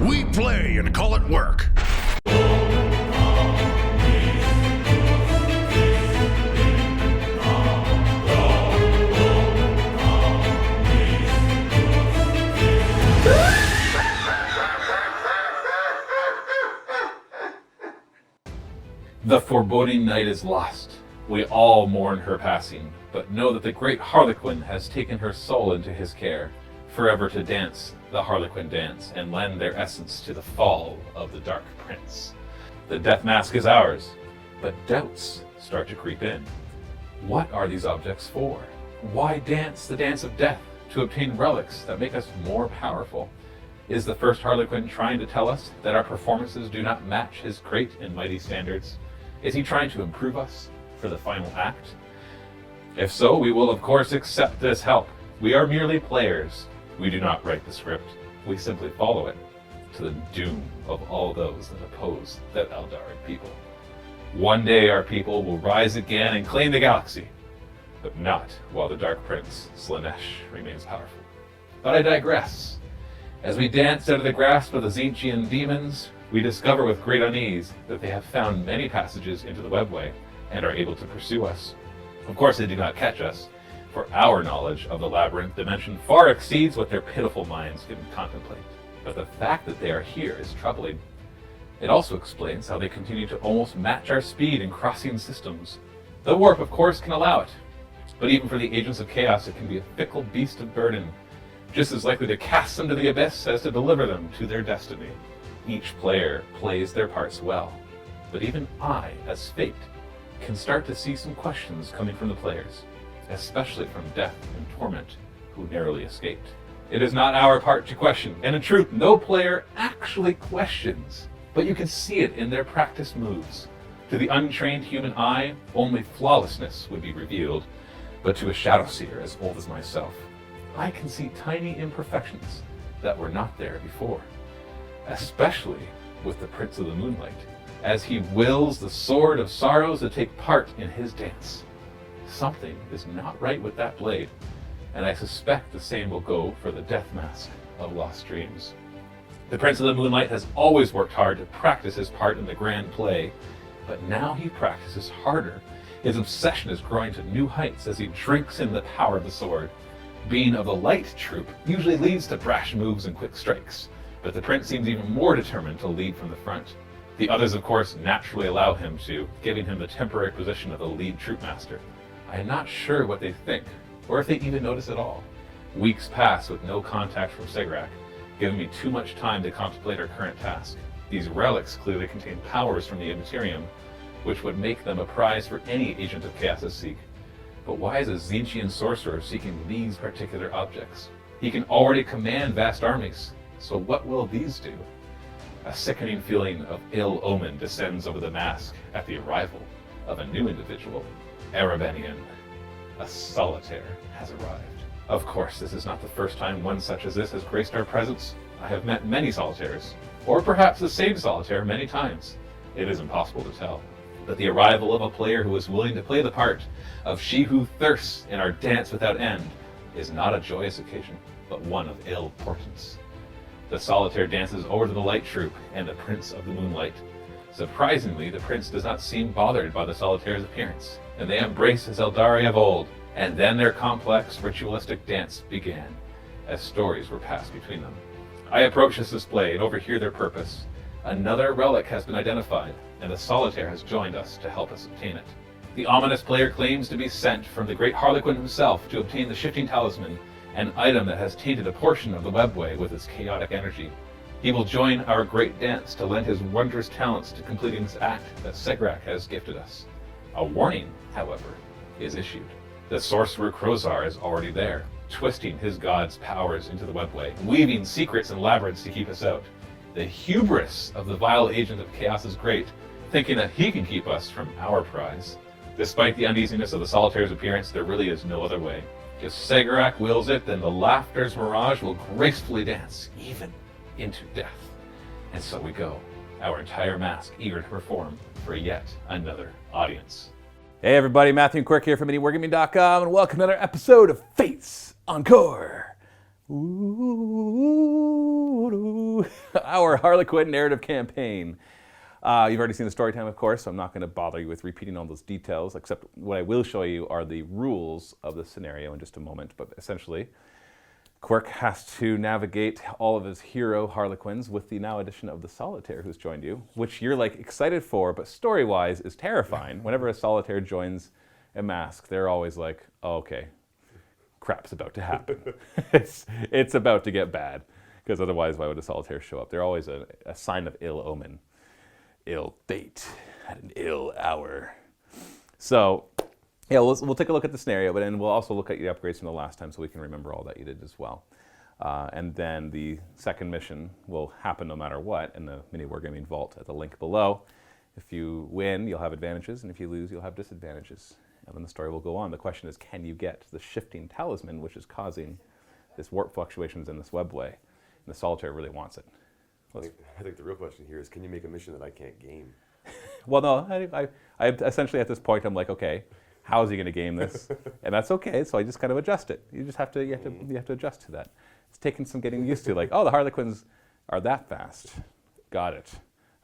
We play and call it work. The foreboding night is lost. We all mourn her passing, but know that the great Harlequin has taken her soul into his care, forever to dance the Harlequin dance and lend their essence to the fall of the Dark Prince. The death mask is ours, but doubts start to creep in. What are these objects for? Why dance the dance of death to obtain relics that make us more powerful? Is the first Harlequin trying to tell us that our performances do not match his great and mighty standards? Is he trying to improve us for the final act? If so, we will of course accept this help. We are merely players. We do not write the script. We simply follow it, to the doom of all those that oppose the Eldari people. One day our people will rise again and claim the galaxy, but not while the Dark Prince, Slaanesh, remains powerful. But I digress. As we dance out of the grasp of the Tzeentchian demons, we discover with great unease that they have found many passages into the webway and are able to pursue us. Of course they do not catch us, for our knowledge of the Labyrinth dimension far exceeds what their pitiful minds can contemplate. But the fact that they are here is troubling. It also explains how they continue to almost match our speed in crossing systems. The warp, of course, can allow it, but even for the agents of chaos, it can be a fickle beast of burden, just as likely to cast them to the abyss as to deliver them to their destiny. Each player plays their parts well, but even I, as fate, can start to see some questions coming from the players, especially from Death and Torment, who narrowly escaped. It is not our part to question, and in truth, no player actually questions, but you can see it in their practice moves. To the untrained human eye, only flawlessness would be revealed, but to a shadow seer as old as myself, I can see tiny imperfections that were not there before. Especially with the Prince of the Moonlight, as he wills the Sword of Sorrows to take part in his dance. Something is not right with that blade, and I suspect the same will go for the Death Mask of Lost Dreams. The Prince of the Moonlight has always worked hard to practice his part in the grand play, but now he practices harder. His obsession is growing to new heights as he drinks in the power of the sword. Being of the light troop usually leads to brash moves and quick strikes, but the Prince seems even more determined to lead from the front. The others, of course, naturally allow him to, giving him the temporary position of the lead troop master. I am not sure what they think, or if they even notice at all. Weeks pass with no contact from Segrak, giving me too much time to contemplate our current task. These relics clearly contain powers from the Immaterium, which would make them a prize for any agent of chaos to seek. But why is a Tzeentchian sorcerer seeking these particular objects? He can already command vast armies, so what will these do? A sickening feeling of ill omen descends over the mask at the arrival of a new individual. Erebenian, a solitaire, has arrived. Of course, this is not the first time one such as this has graced our presence. I have met many solitaires, or perhaps the same solitaire many times. It is impossible to tell. But the arrival of a player who is willing to play the part of she who thirsts in our dance without end is not a joyous occasion, but one of ill portents. The solitaire dances over to the light troop and the Prince of the Moonlight. Surprisingly, the prince does not seem bothered by the solitaire's appearance, and they embrace as Eldari of old, and then their complex ritualistic dance began, as stories were passed between them. I approach this display and overhear their purpose. Another relic has been identified, and the solitaire has joined us to help us obtain it. The ominous player claims to be sent from the great Harlequin himself to obtain the Shifting Talisman, an item that has tainted a portion of the webway with its chaotic energy. He will join our great dance to lend his wondrous talents to completing this act that Segrak has gifted us. A warning, however, is issued. The sorcerer Krozar is already there, twisting his god's powers into the webway, weaving secrets and labyrinths to keep us out. The hubris of the vile agent of chaos is great, thinking that he can keep us from our prize. Despite the uneasiness of the solitaire's appearance, there really is no other way. If Segrak wills it, then the laughter's mirage will gracefully dance, even into death. And so we go, our entire mask eager to perform for yet another audience. Hey everybody, Matthew and Quirk here from MiniWarGaming.com, and welcome to another episode of Fates Encore. Ooh. our Harlequin narrative campaign. You've already seen the story time, of course, so I'm not going to bother you with repeating all those details, except what I will show you are the rules of the scenario in just a moment. But essentially, Quirk has to navigate all of his hero Harlequins with the now addition of the Solitaire who's joined you, which you're like excited for, but story-wise is terrifying. Whenever a Solitaire joins a Masque, they're always like, oh, okay, crap's about to happen. it's about to get bad, because otherwise why would a Solitaire show up? They're always a sign of ill omen. Ill fate at an ill hour. So, yeah, we'll take a look at the scenario, but then we'll also look at your upgrades from the last time so we can remember all that you did as well. And then the second mission will happen no matter what in the MiniWarGaming vault at the link below. If you win, you'll have advantages, and if you lose, you'll have disadvantages. And then the story will go on. The question is, can you get the Shifting Talisman, which is causing this warp fluctuations in this webway? And the Solitaire really wants it. I think the real question here is, can you make a mission that I can't game? Well, no, I essentially at this point I'm like, okay, how is he going to game this? And that's okay. So I just kind of adjust it. You have to adjust to that. It's taking some getting used to. Like, oh, the Harlequins are that fast. Got it.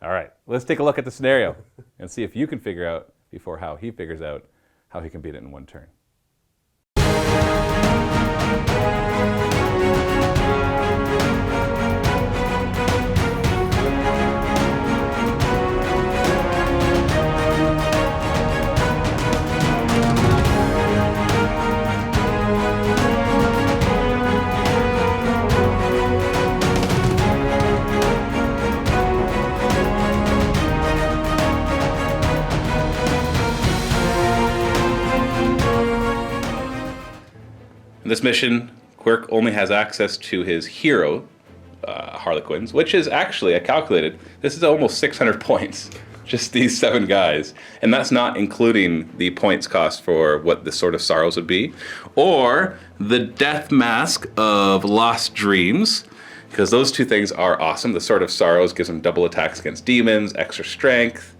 All right, let's take a look at the scenario and see if you can figure out before how he figures out how he can beat it in one turn. In this mission, Quirk only has access to his hero Harlequins, which is actually, I calculated, this is almost 600 points. Just these 7 guys. And that's not including the points cost for what the Sword of Sorrows would be, or the Death Masque of Lost Dreams, because those 2 things are awesome. The Sword of Sorrows gives him double attacks against demons, extra strength,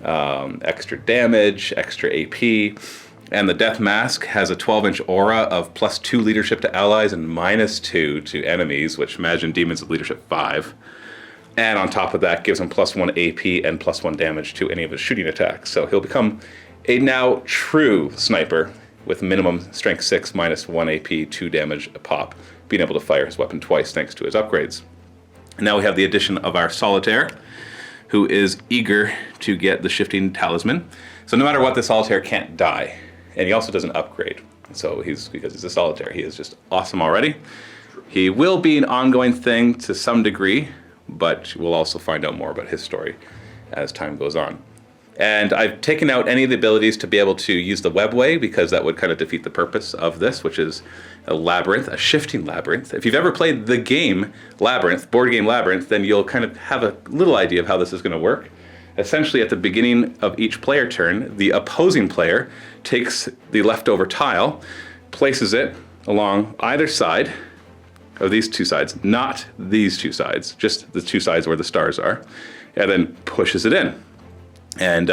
extra damage, extra AP. And the Death Masque has a 12-inch aura of +2 leadership to allies and -2 to enemies, which imagine demons with leadership 5. And on top of that, gives him +1 AP and +1 damage to any of his shooting attacks. So he'll become a now true sniper with minimum strength 6, -1 AP, 2 damage a pop, being able to fire his weapon twice thanks to his upgrades. And now we have the addition of our Solitaire, who is eager to get the Shifting Talisman. So no matter what, the Solitaire can't die. And he also doesn't upgrade. So because he's a Solitaire, he is just awesome already. He will be an ongoing thing to some degree, but we'll also find out more about his story as time goes on. And I've taken out any of the abilities to be able to use the webway, because that would kind of defeat the purpose of this, which is a labyrinth, a shifting labyrinth. If you've ever played the game Labyrinth, board game Labyrinth, then you'll kind of have a little idea of how this is going to work. Essentially, at the beginning of each player turn, the opposing player takes the leftover tile, places it along either side of these 2 sides, not these 2 sides, just the 2 sides where the stars are, and then pushes it in. And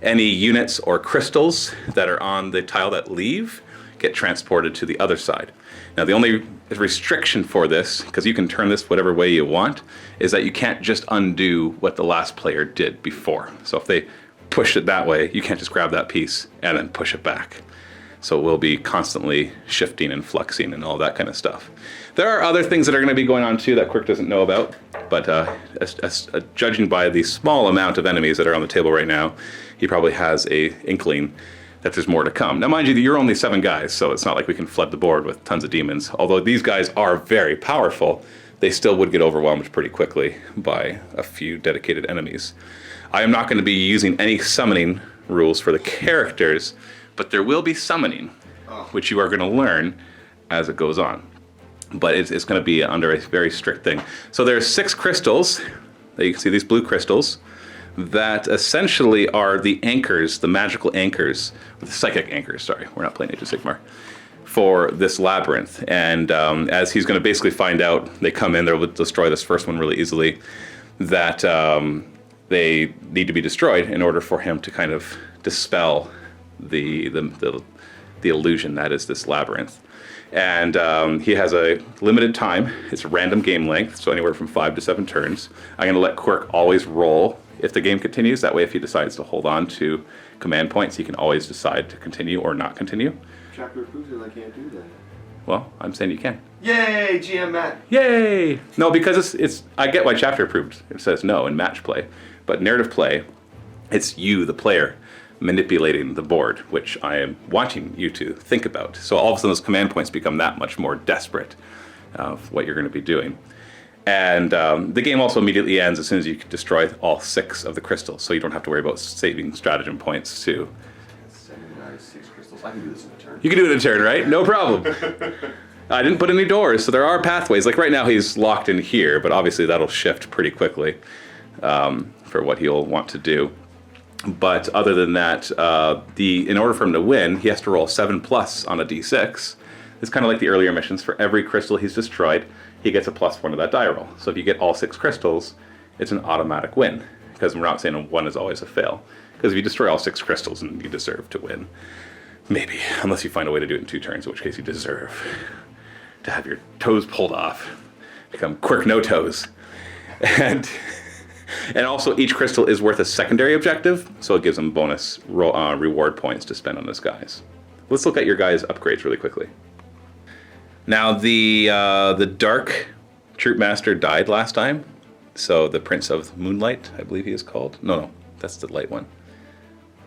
any units or crystals that are on the tile that leave get transported to the other side. Now, the only restriction for this, because you can turn this whatever way you want, is that you can't just undo what the last player did before. So if they pushed it that way, you can't just grab that piece and then push it back. So we'll be constantly shifting and fluxing and all that kind of stuff. There are other things that are going to be going on too that Quirk doesn't know about, but judging by the small amount of enemies that are on the table right now, he probably has a inkling that there's more to come. Now, mind you, you're only 7 guys, so it's not like we can flood the board with tons of demons. Although these guys are very powerful, they still would get overwhelmed pretty quickly by a few dedicated enemies. I am not going to be using any summoning rules for the characters, but there will be summoning, which you are going to learn as it goes on. But it's going to be under a very strict thing. So there's 6 crystals. You can see these blue crystals that essentially are the anchors, the magical anchors, the psychic anchors, sorry, we're not playing Age of Sigmar, for this labyrinth. And as he's going to basically find out, they come in, they'll destroy this first one really easily, that they need to be destroyed in order for him to kind of dispel the illusion that is this labyrinth. And he has a limited time. It's random game length, so anywhere from 5 to 7 turns. I'm going to let Quirk always roll if the game continues. That way, if he decides to hold on to command points, he can always decide to continue or not continue. Chapter approves it, I can't do that. Well, I'm saying you can. Yay, GM Matt! Yay! No, because it's I get why chapter approved. It says no in match play. But narrative play, it's you, the player, manipulating the board, which I am wanting you to think about. So all of a sudden those command points become that much more desperate of what you're going to be doing. And the game also immediately ends as soon as you destroy all 6 of the crystals, so you don't have to worry about saving stratagem points too. 7 guys, 6 crystals. I can do this in a turn. You can do it in a turn, right? No problem. I didn't put any doors, so there are pathways. Like right now he's locked in here, but obviously that'll shift pretty quickly for what he'll want to do. But other than that, in order for him to win, he has to roll 7+ on a d6. It's kind of like the earlier missions. For every crystal he's destroyed, he gets a +1 to that die roll. So if you get all 6 crystals, it's an automatic win. Because we're not saying a 1 is always a fail. Because if you destroy all 6 crystals, then you deserve to win. Maybe, unless you find a way to do it in 2 turns, in which case you deserve to have your toes pulled off. Become Quirk no toes. And also, each crystal is worth a secondary objective, so it gives them bonus reward points to spend on this guys. Let's look at your guys' upgrades really quickly. Now, the Dark Troop Master died last time, so the Prince of Moonlight, I believe he is called. No, that's the light one.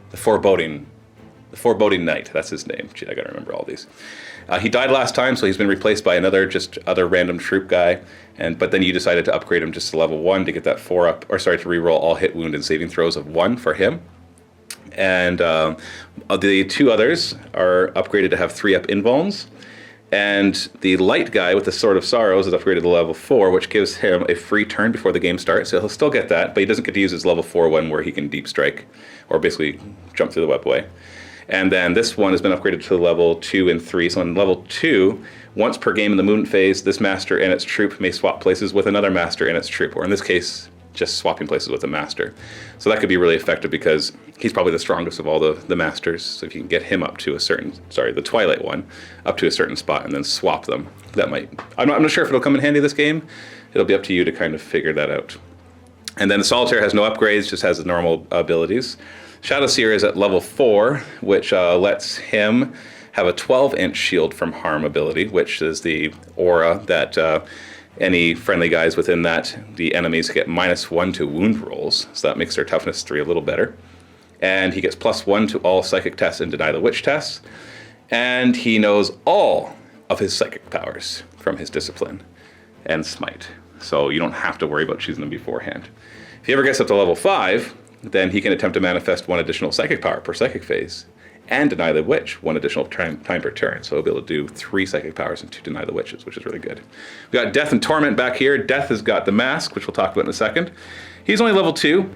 The Foreboding Knight, that's his name. Gee, I gotta remember all these. He died last time, so he's been replaced by other random troop guy. But then you decided to upgrade him just to level 1 to get that 4 up, or sorry, to reroll all hit, wound, and saving throws of 1 for him. And the 2 others are upgraded to have 3 up invulns. And the light guy with the Sword of Sorrows is upgraded to level 4, which gives him a free turn before the game starts. So he'll still get that, but he doesn't get to use his level 4 one where he can deep strike, or basically jump through the webway. And then this one has been upgraded to level 2 and 3. So on level 2, once per game in the movement phase, this master and its troop may swap places with another master and its troop, or in this case, just swapping places with a master. So that could be really effective because he's probably the strongest of all the masters. So if you can get him up to the Twilight one, up to a certain spot and then swap them, that might, I'm not sure if it'll come in handy this game. It'll be up to you to kind of figure that out. And then the Solitaire has no upgrades, just has the normal abilities. Shadow Seer is at level 4, which lets him have a 12-inch shield from harm ability, which is the aura that any friendly guys within that, the enemies get -1 to wound rolls, so that makes their toughness 3 a little better. And he gets +1 to all psychic tests and deny the witch tests. And he knows all of his psychic powers from his discipline and smite. So you don't have to worry about choosing them beforehand. If he ever gets up to level 5, then he can attempt to manifest 1 additional psychic power per psychic phase and deny the witch 1 additional time per turn. So he'll be able to do 3 psychic powers and 2 deny the witches, which is really good. We got Death and Torment back here. Death has got the Masque, which we'll talk about in a second. He's only level 2.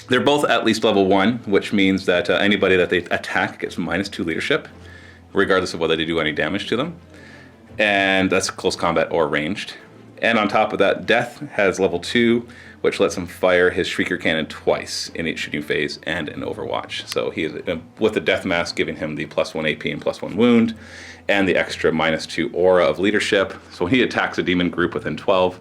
They're both at least level 1, which means that anybody that they attack gets -2 leadership, regardless of whether they do any damage to them. And that's close combat or ranged. And on top of that, Death has level 2, which lets him fire his Shrieker Cannon twice in each shooting phase and in Overwatch. So he is, with the Death Mask giving him the +1 AP and +1 wound, and the extra -2 aura of leadership. So when he attacks a demon group within 12,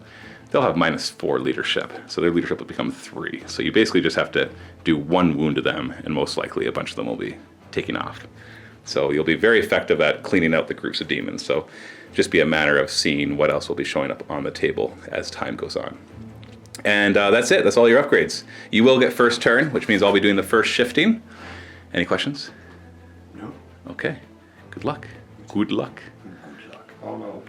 they'll have -4 leadership. So their leadership will become 3. So you basically just have to do 1 wound to them, and most likely a bunch of them will be taking off. So you'll be very effective at cleaning out the groups of demons. So just be a matter of seeing what else will be showing up on the table as time goes on. And that's it. That's all your upgrades. You will get first turn, which means I'll be doing the first shifting. Any questions? No. Okay. Good luck. Good luck. Good luck. Oh no.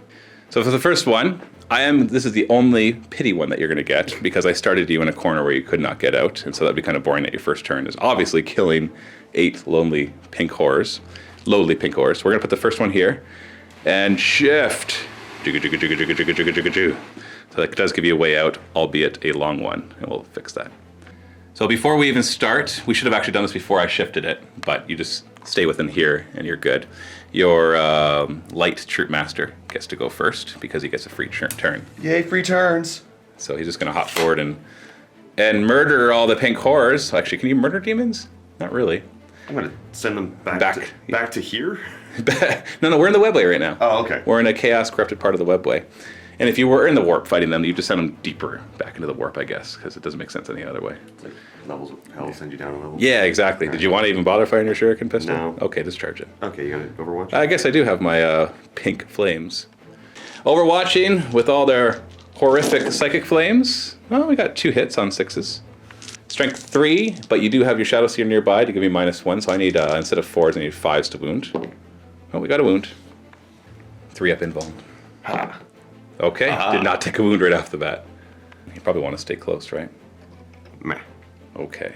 So for the first one, this is the only pity one that you're going to get, because I started you in a corner where you could not get out, and so that'd be kind of boring at your first turn, is obviously killing 8 lowly pink horrors. So we're going to put the first one here, and shift. So that does give you a way out, albeit a long one, and we'll fix that. So before we even start, we should have actually done this before I shifted it, but you just stay within here and you're good. Your light troop master gets to go first because he gets a free turn. Yay, free turns. So he's just going to hop forward and murder all the pink horrors. Actually, can you murder demons? Not really. I'm gonna send them back to here. No, we're in the webway right now. Oh, okay. We're in a chaos corrupted part of the webway. And if you were in the warp fighting them, you just send them deeper back into the warp, I guess, because it doesn't make sense any other way. It's like levels of hell send you down a level. Yeah, exactly. Did you want to even bother firing your shuriken pistol? No. Okay, discharge it. Okay, you got Overwatch? I guess I do have my pink flames. Overwatching with all their horrific psychic flames. Well, we got 2 hits on 6s. Strength 3, but you do have your Shadow Seer nearby to give me -1, so I need, instead of 4s, I need 5s to wound. Oh, we got a wound. 3 up invuln. Ha. Okay, did not take a wound right off the bat. You probably want to stay close, right? Meh. Okay.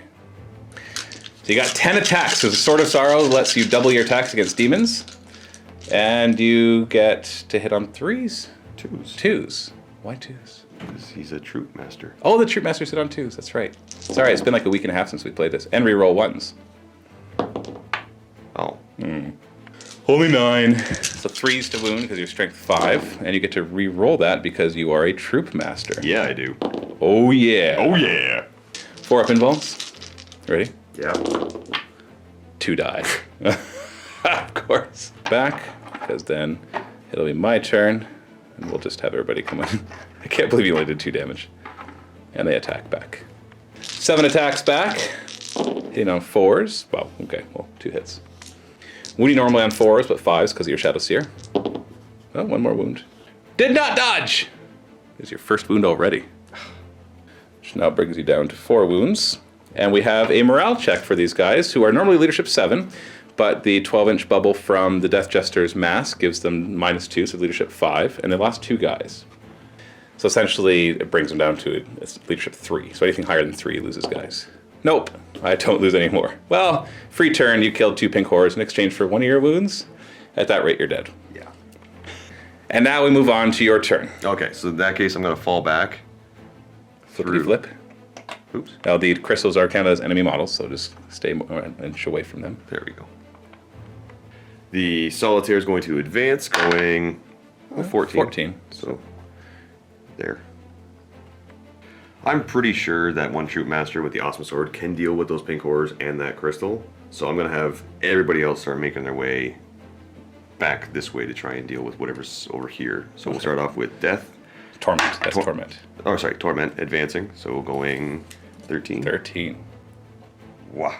So you got 10 attacks. So the Sword of Sorrow lets you double your attacks against demons. And you get to hit on 3s. 2s. 2s. Why 2s? Because he's a troop master. Oh, the Troop Masters hit on 2s. That's right. Sorry, it's been like a week and a half since we played this. And reroll 1s. Oh. Only 9. So 3s to wound because you're strength 5. And you get to re-roll that because you are a Troop Master. Yeah, I do. Oh, yeah. Oh, yeah. 4 up invulns. Ready? Yeah. 2 die. Of course. Back, because then it'll be my turn. And we'll just have everybody come in. I can't believe you only did 2 damage. And they attack back. 7 attacks back. Hitting on 4s. Well, okay. Well, 2 hits. Wounding normally on 4s, but 5s because of your Shadow Seer. Oh, 1 more wound. Did not dodge! There's your first wound already. Which now brings you down to 4 wounds. And we have a morale check for these guys, who are normally leadership 7, but the 12-inch bubble from the Death Jester's Masque gives them -2, so leadership 5, and they lost 2 guys. So essentially, it brings them down to it's leadership 3. So anything higher than 3 loses guys. Nope, I don't lose any more. Well, free turn, you killed 2 pink horrors in exchange for 1 of your wounds. At that rate, you're dead. Yeah. And now we move on to your turn. Okay, so in that case, I'm going to fall back. Flippity flip. Oops. Now the crystals are counted as enemy models, so just stay an inch away from them. There we go. The Solitaire is going to advance, going 14. 14. So, there. I'm pretty sure that one Troop Master with the Awesome Sword can deal with those pink horrors and that crystal. So I'm going to have everybody else start making their way back this way to try and deal with whatever's over here. So we'll start off with Death. Torment. That's Torment. Oh, sorry, Torment advancing. So going 13. 13. Wow.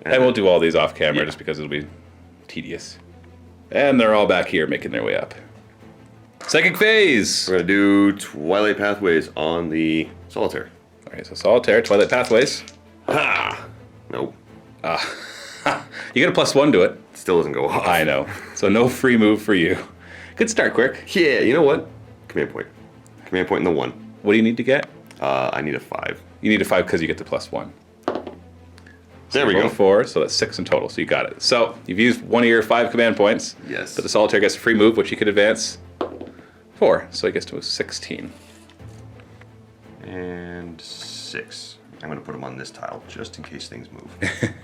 And we'll do all these off camera just because it'll be tedious. And they're all back here making their way up. Psychic phase! We're going to do Twilight Pathways on the Solitaire. Alright, so Solitaire, Twilight Pathways. Ha! Nope. You get a +1 to it. Still doesn't go off. I know. So no free move for you. Good start, Quirk. Yeah, you know what? Command point. Command point in the 1. What do you need to get? I need a 5. You need a 5 because you get the +1. There we Roll go. 4, so that's 6 in total, so you got it. So, you've used 1 of your 5 command points. Yes. But the Solitaire gets a free move, which he could advance 4, so he gets to a 16. And 6. I'm going to put them on this tile, just in case things move.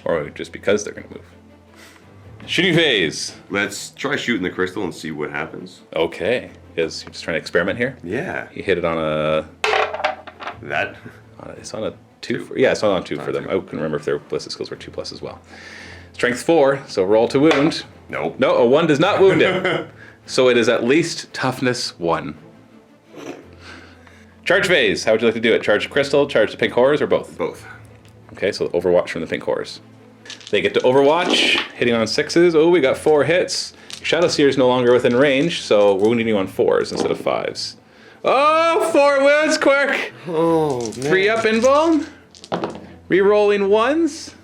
Or just because they're going to move. Shooting phase. Let's try shooting the crystal and see what happens. Okay. Is you're just trying to experiment here? Yeah. He hit it on a... That. It's on a 2. Yeah, it's on 2 for them. I couldn't remember if their ballistic skills were 2+ as well. Strength 4, so roll to wound. Nope. No, a 1 does not wound it. So it is at least toughness 1. Charge phase. How would you like to do it? Charge crystal, charge the pink horrors, or both? Both. Okay, so Overwatch from the pink horrors. They get to Overwatch, hitting on 6s. Oh, we got 4 hits. Shadow Seer is no longer within range, so we're wounding you on 4s instead of 5s. Oh, 4 wounds, Quirk! Oh, man. 3 up invuln. Rerolling 1s.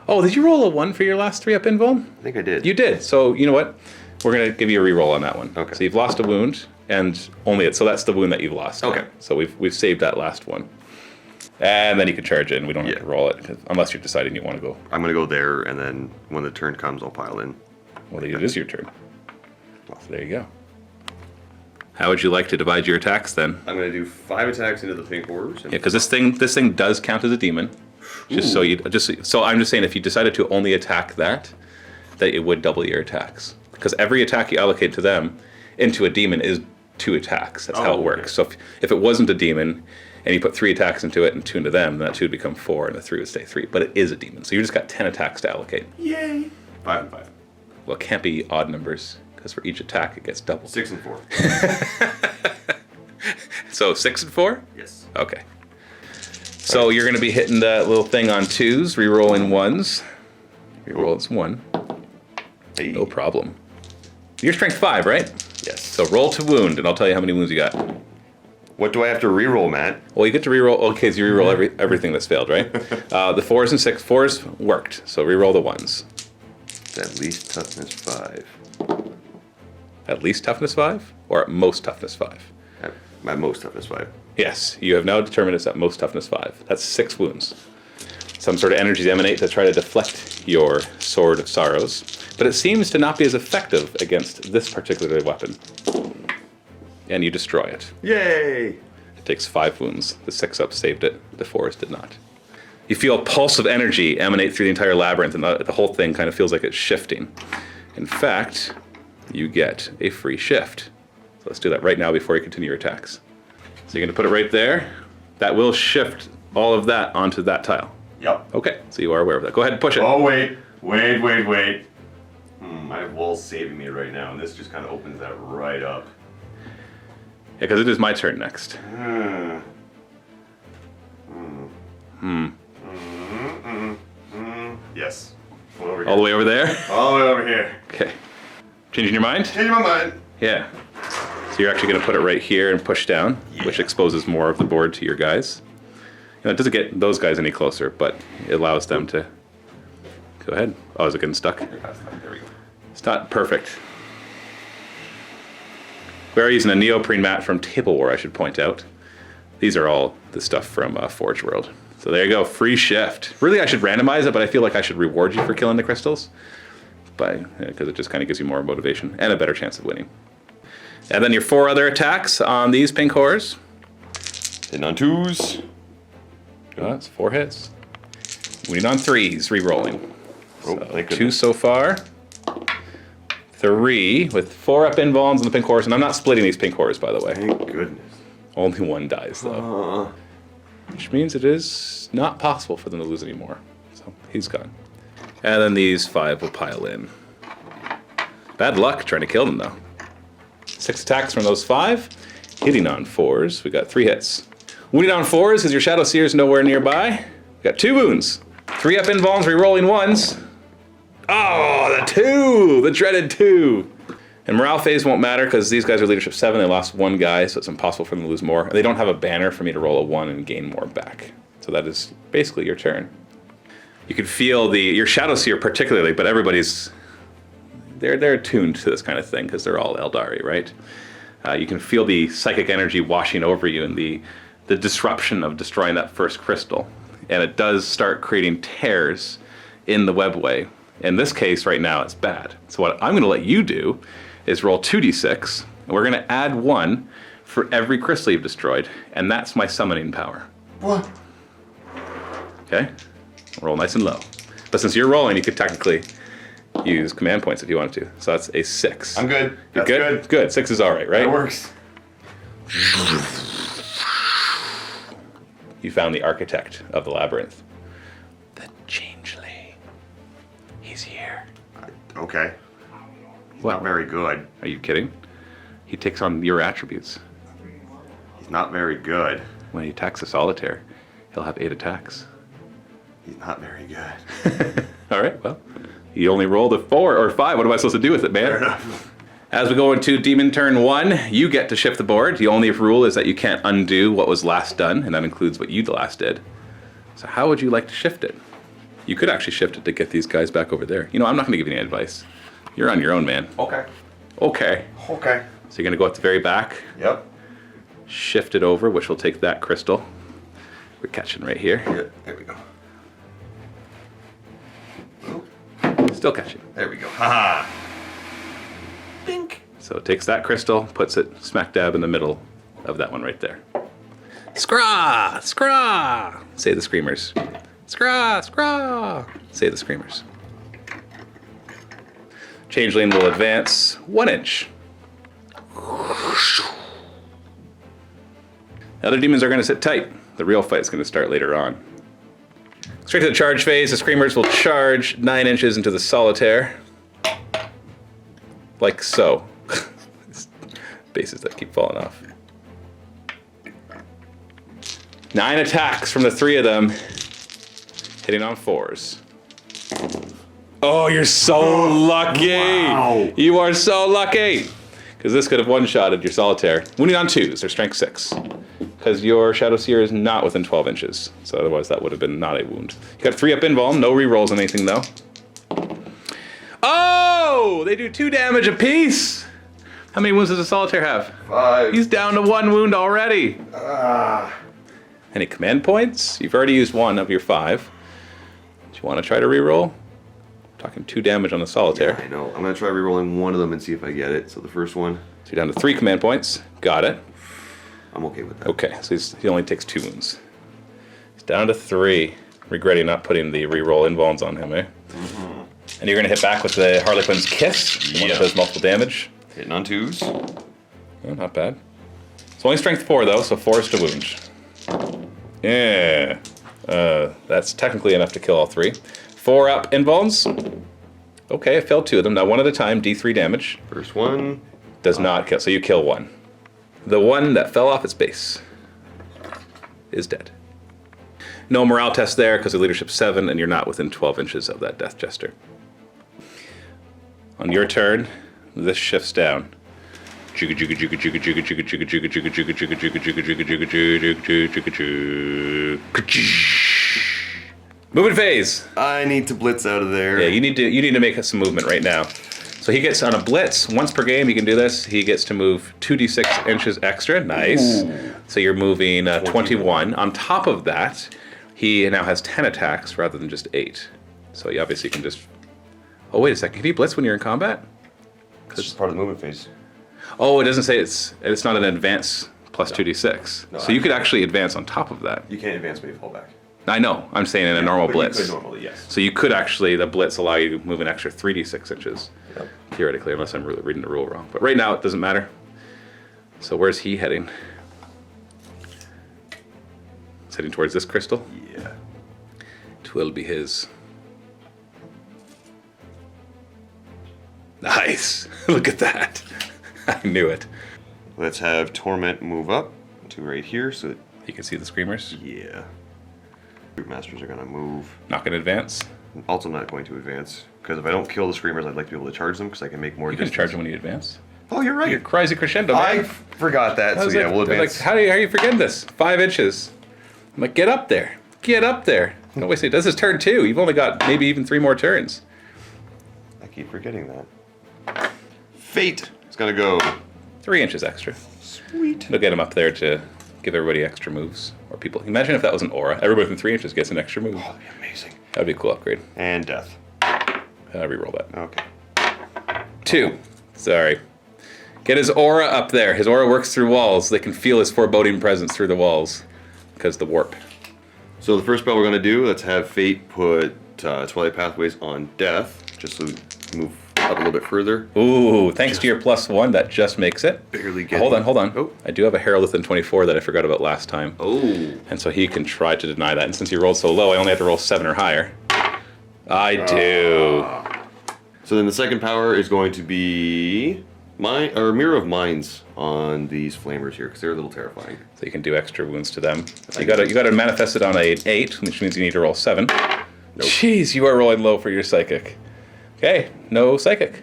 Oh, did you roll a 1 for your last 3 up invuln? I think I did. You did. So, you know what? We're going to give you a reroll on that one. Okay. So you've lost a wound, and only it. So that's the wound that you've lost. Okay. So we've saved that last one. And then you can charge it, and we don't have to roll it, unless you're deciding you want to go. I'm going to go there, and then when the turn comes, I'll pile in. Well, it is your turn. So there you go. How would you like to divide your attacks then? I'm going to do 5 attacks into the pink horrors. Yeah, because this thing does count as a demon. So I'm just saying, if you decided to only attack that it would double your attacks. Because every attack you allocate to them into a demon is 2 attacks. That's how it works. Okay. So if it wasn't a demon, and you put 3 attacks into it and 2 into them, then that 2 would become 4 and the 3 would stay 3. But it is a demon, so you just got 10 attacks to allocate. Yay! 5 and 5. Well, it can't be odd numbers, because for each attack it gets doubled. 6 and 4. So 6 and 4? Yes. Okay. So you're going to be hitting that little thing on 2s, re-rolling 1s. Re-rolling some 1. Hey. No problem. You're strength 5, right? Yes. So roll to wound, and I'll tell you how many wounds you got. What do I have to re-roll, Matt? Well, you get to re-roll. Okay, so you re-roll everything that's failed, right? The 4s and 6. 4s worked, so re-roll the 1s. It's at least toughness 5. At least toughness 5? Or at most toughness 5? At most toughness 5. Yes, you have now determined it's at most toughness 5. That's 6 wounds. Some sort of energies emanate to try to deflect your Sword of Sorrows, but it seems to not be as effective against this particular weapon. And you destroy it. Yay! It takes 5 wounds. The 6-up saved it. The 4s did not. You feel a pulse of energy emanate through the entire labyrinth, and the whole thing kind of feels like it's shifting. In fact, you get a free shift. So let's do that right now before you continue your attacks. So you're going to put it right there. That will shift all of that onto that tile. Yep. Okay, so you are aware of that. Go ahead and push it. Oh, wait. I have walls saving me right now, and this just kind of opens that right up. Yeah, because it is my turn next. Yes. Over here. All the way over there? All the way over here. Okay. Changing your mind? Change my mind. Yeah. So you're actually going to put it right here and push down, which exposes more of the board to your guys. You know, it doesn't get those guys any closer, but it allows them to... Go ahead. Oh, is it getting stuck? There we go. It's not perfect. We are using a neoprene mat from Table War, I should point out. These are all the stuff from Forge World. So there you go, free shift. Really, I should randomize it, but I feel like I should reward you for killing the crystals. Because it just kind of gives you more motivation and a better chance of winning. And then your 4 other attacks on these pink horrors. Hitting on 2s. Oh, that's 4 hits. Winning on 3s, re-rolling. Oh, So thank 2 goodness. so far. 3 with 4 up invulns on the pink horse, and I'm not splitting these pink horrors, by the way. Thank goodness. Only 1 dies, though. Which means it is not possible for them to lose anymore. So he's gone. And then these 5 will pile in. Bad luck trying to kill them, though. 6 attacks from those 5. Hitting on 4s. We got 3 hits. Wounding on 4s because your Shadow Seer is nowhere nearby. We got 2 wounds. 3 up invulns, re-rolling 1s. Oh, the 2! The dreaded 2! And morale phase won't matter because these guys are leadership 7. They lost 1 guy, so it's impossible for them to lose more. And they don't have a banner for me to roll a 1 and gain more back. So that is basically your turn. You can feel your Shadow Seer particularly, but everybody's... They're attuned to this kind of thing because they're all Eldari, right? You can feel the psychic energy washing over you and the disruption of destroying that first crystal. And it does start creating tears in the webway. In this case, right now, it's bad. So what I'm going to let you do is roll 2d6, and we're going to add 1 for every crystal you've destroyed, and that's my summoning power. What? Okay? Roll nice and low. But since you're rolling, you could technically use command points if you wanted to. So that's a 6. I'm good. You're That's good? Good. 6 is all right, right? That works. You found the architect of the labyrinth. The Changeling. He's here. Okay. He's What? not very good. Are you kidding? He takes on your attributes. He's not very good. When he attacks a solitaire, he'll have 8 attacks. He's not very good. All right, well, you only rolled a 4 or 5. What am I supposed to do with it, man? Fair enough. As we go into Demon Turn 1, you get to shift the board. The only rule is that you can't undo what was last done, and that includes what you last did. So how would you like to shift it? You could actually shift it to get these guys back over there. You know, I'm not going to give you any advice. You're on your own, man. Okay. Okay. Okay. So you're going to go at the very back, Yep. shift it over, which will take that crystal. We're catching right here. Yeah, there we go. Still catching. There we go. Haha. Bink. So it takes that crystal, puts it smack dab in the middle of that one right there. Scraw! Scraw! Say the screamers. Scraw! Scraw! Say the screamers. Changeling will advance 1 inch. And Other demons are going to sit tight. The real fight's going to start later on. Straight to the charge phase. The Screamers will charge 9 inches into the Solitaire. Like so. Bases that keep falling off. 9 attacks from the 3 of them. Hitting on 4s. Oh, you're so lucky! Wow. You are so lucky! Because this could have one-shotted your Solitaire. Wounding on 2s, they're strength 6. Because your Shadow Seer is not within 12 inches. So otherwise that would have been not a wound. You got 3 up invuln, no rerolls on anything though. Oh! They do 2 damage apiece! How many wounds does a Solitaire have? 5. He's down to 1 wound already. Any command points? You've already used 1 of your 5. Do you want to try to reroll? Talking 2 damage on the Solitaire. Yeah, I know. I'm going to try rerolling one of them and see if I get it. So the first one. So you're down to 3 command points. Got it. I'm okay with that. Okay, so he only takes 2 wounds. He's down to 3. Regretting not putting the reroll invulns on him, eh? Mm-hmm. And you're going to hit back with the Harlequin's Kiss. The one that does multiple damage. Hitting on 2s. Oh, not bad. It's only strength 4 though, so 4 is to wound. Yeah. That's technically enough to kill all 3. 4 up invulns. Okay, I failed 2 of them. Now 1 at a time, D3 damage. First one. Does not kill, so you kill 1. The one that fell off its base is dead. No morale test there because of leadership 7 and you're not within 12 inches of that Death Jester. On your turn, this shifts down. Movement phase. I need to blitz out of there. Yeah, you need to make some movement right now. So he gets on a blitz once per game. He can do this. He gets to move 2d6 inches extra. Nice. Ooh. So you're moving 21. On top of that, he now has 10 attacks rather than just 8. So you obviously can just. Oh wait a second. Can he blitz when you're in combat? It's just part of the movement phase. Oh, it doesn't say it's not an advance plus 2d6. No, so you could actually advance on top of that. You can't advance when you fall back. I know. I'm saying in a normal blitz. You could normally, yes. So you could actually, the blitz allow you to move an extra 3d6 inches. Yep. Theoretically, unless I'm really reading the rule wrong. But right now, it doesn't matter. So where's he heading? He's heading towards this crystal. Yeah. It will be his. Nice. Look at that. I knew it. Let's have Torment move up to right here so that, You can see the Screamers. yeah. Group Masters are going to move. Not going to advance. Also not going to advance. Because if I don't kill the Screamers, I'd like to be able to charge them because I can make more You can distance. charge them when you advance. Oh, you're right. You're crazy crescendo, I man. forgot that. So yeah, we'll advance. Like, how are you forgetting this? 5 inches. I'm like, get up there. Get up there. No, wait, this is turn 2. You've only got maybe even 3 more turns. I keep forgetting that. Fate is going to go. 3 inches extra. Sweet. It'll get him up there to give everybody extra moves. Or people. Imagine if that was an aura. Everybody within 3 inches gets an extra move. Oh, that'd be amazing. That'd be a cool upgrade. And death. Reroll that. Okay. 2. Sorry. Get his aura up there. His aura works through walls. They can feel his foreboding presence through the walls. Because the warp. So the first spell we're going to do, let's have Fate put Twilight Pathways on death. Just so we move up a little bit further. Ooh, thanks to your +1, that just makes it. Barely get. Hold on. Oh. I do have a Herald within 24 that I forgot about last time. Oh. And so he can try to deny that. And since he rolled so low, I only have to roll 7 or higher. I do. So then the second power is going to be Mirror of Minds on these flamers here because they're a little terrifying. So you can do extra wounds to them. You gotta manifest it on a 8, which means you need to roll 7. Nope. Jeez, you are rolling low for your psychic. Okay, no psychic.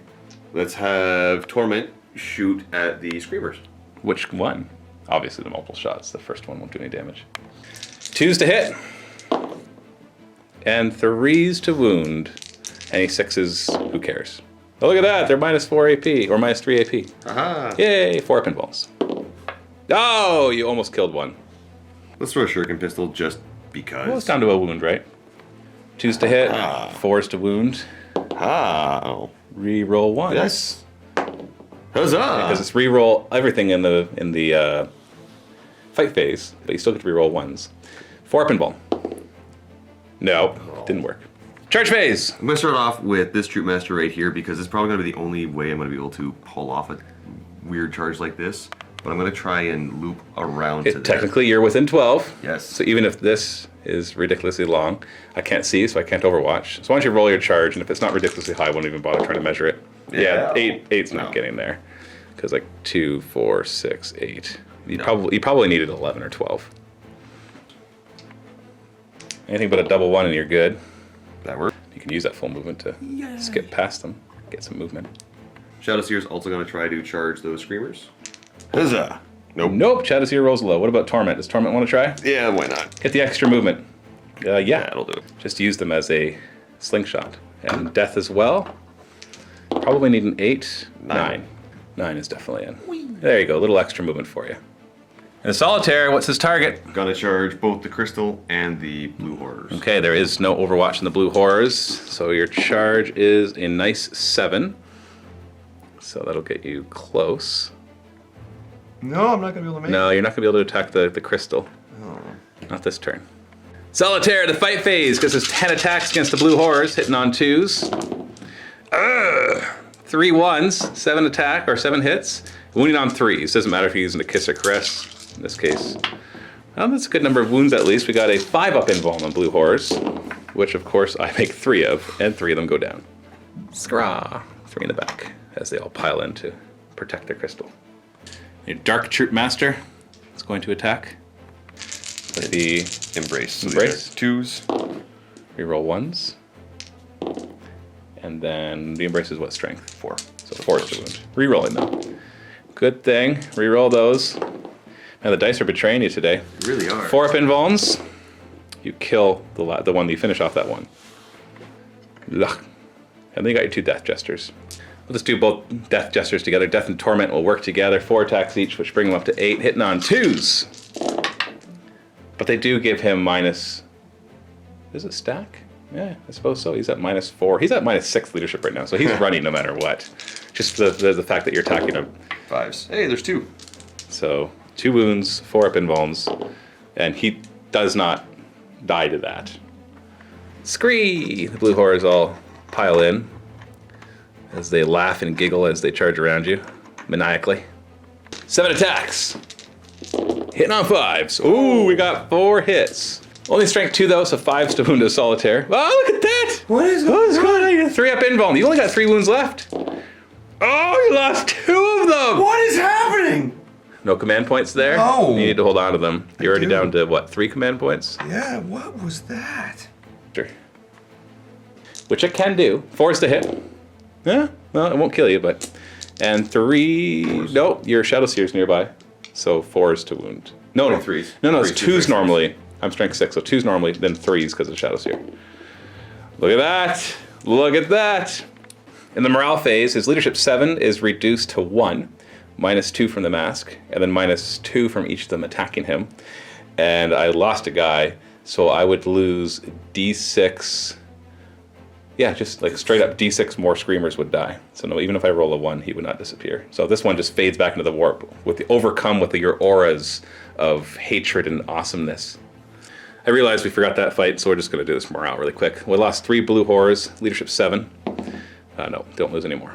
Let's have Torment shoot at the Screamers. Which one? Obviously the multiple shots. The first one won't do any damage. 2s to hit. And 3s to wound. Any 6s, who cares? Oh, look at that. They're -4 AP, or -3 AP. Aha! Yay, 4 pinballs. Oh, you almost killed one. Let's throw a Shuriken Pistol just because. Well, it's down to a wound, right? 2s to hit, 4s to wound. Oh. Reroll 1. Yes. Huzzah! Because it's reroll everything in the fight phase, but you still get to reroll 1s. 4 pinball. No, didn't work. Charge phase! I'm going to start off with this Troop Master right here because it's probably going to be the only way I'm going to be able to pull off a weird charge like this. But I'm going to try and loop around to there. Technically, you're within 12. Yes. So even if this is ridiculously long, I can't see, so I can't overwatch. So why don't you roll your charge, and if it's not ridiculously high, I won't even bother trying to measure it. Yeah, eight's not getting there. Because like 2, 4, 6, 8. You probably needed 11 or 12. Anything but a double 1 and you're good. That works. You can use that full movement to skip past them, get some movement. Shadow Seer's also going to try to charge those Screamers. Huzzah! Nope, Shadow Seer rolls low. What about Torment? Does Torment want to try? Yeah, why not? Get the extra movement. Yeah, that'll do it. Just use them as a slingshot. And Death as well. Probably need an 8. 9. 9 is definitely in. Whee. There you go, a little extra movement for you. And Solitaire, what's his target? Gonna charge both the Crystal and the Blue Horrors. Okay, there is no Overwatch in the Blue Horrors, so your charge is a nice 7. So that'll get you close. No, I'm not gonna be able to make it. No, you're not gonna be able to attack the Crystal. Oh. Not this turn. Solitaire, the fight phase, because there's 10 attacks against the Blue Horrors, hitting on 2s. 3 1s, 7 attack, or 7 hits. Wounding on 3s. Doesn't matter if you're using a Kiss or Caress. In this case, well, that's a good number of wounds at least. We got a 5-up invuln on Blue Horrors, which of course I make 3 of, and 3 of them go down. Scraw! 3 in the back, as they all pile in to protect their Crystal. Your Dark Troop Master is going to attack with the Embrace. So Embrace. 2s. Reroll 1s. And then the Embrace is what strength? 4. So 4 is to wound. Rerolling though. Good thing. Reroll those. Now the dice are betraying you today. They really are. 4-up invulns. You kill the one that you finish off that one. Ugh. And then you got your 2 Death Jesters. We'll just do both Death Jesters together. Death and Torment will work together. 4 attacks each, which bring them up to 8, hitting on 2s. But they do give him minus... Is it stack? Yeah, I suppose so. He's at -4. He's at -6 leadership right now, so he's running no matter what. Just the fact that you're attacking him. 5s. Hey, there's 2. So 2 wounds, 4-up invulns, and he does not die to that. Scree! The Blue Horrors all pile in as they laugh and giggle as they charge around you, maniacally. 7 attacks! Hitting on 5s. Ooh, we got 4 hits. Only strength 2 though, so 5s to wound a Solitaire. Oh, look at that! What is going on? 3-up invuln. You only got 3 wounds left. Oh, you lost 2 of them! What is happening? No command points there? No. You need to hold on to them. You're already down to, what, 3 command points? Yeah, what was that? Sure. Which it can do. 4 is to hit. Yeah, well, it won't kill you, but... And 3... No, your Shadow Seer's nearby. So 4 is to wound. No, no. 3s. No, it's 3s, 2s normally. I'm strength 6, so 2s normally, then 3s because of Shadow Seer. Look at that! Look at that! In the morale phase, his leadership 7 is reduced to 1. -2 from the Masque, and then -2 from each of them attacking him. And I lost a guy, so I would lose D6. Yeah, just like straight up D6 more Screamers would die. So no, even if I roll a 1, he would not disappear. So this one just fades back into the warp, overcome with your auras of hatred and awesomeness. I realized we forgot that fight, so we're just going to do this morale really quick. We lost 3 Blue Horrors, leadership 7. No, don't lose any more.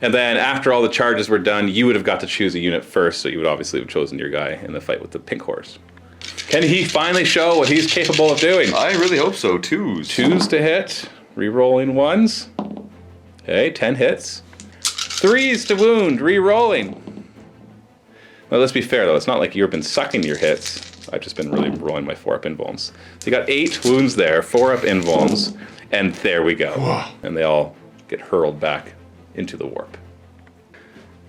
And then after all the charges were done, you would have got to choose a unit first, so you would obviously have chosen your guy in the fight with the Pink Horse. Can he finally show what he's capable of doing? I really hope so. 2s. 2s to hit, re-rolling 1s. Okay, 10 hits. 3s to wound, re-rolling. Well, let's be fair though, it's not like you've been sucking your hits. I've just been really rolling my 4-up invulns. So you got 8 wounds there, 4-up invulns, and there we go. Whoa. And they all get hurled back into the warp.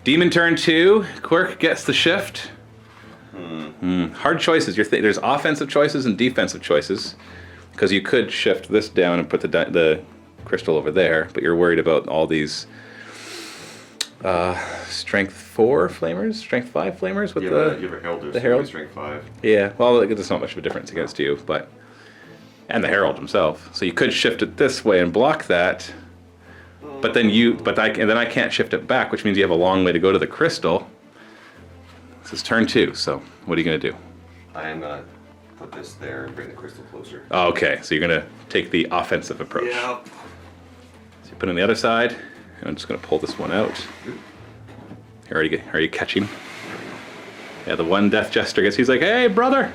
Demon turn 2, Quirk gets the shift. Hard choices. There's offensive choices and defensive choices, because you could shift this down and put the crystal over there, but you're worried about all these strength 4 flamers, strength 5 flamers with you have a Herald. the Herald. Strength 5. Yeah, well, there's not much of a difference against you, but and the Herald himself. So you could shift it this way and block that. But then I can't shift it back, which means you have a long way to go to the crystal. This is turn 2, so what are you going to do? I am going to put this there and bring the crystal closer. Oh, okay, so you're going to take the offensive approach. Yeah. So you put it on the other side, and I'm just going to pull this one out. Are you catching? Yeah, the one Death Jester gets, he's like, hey, brother!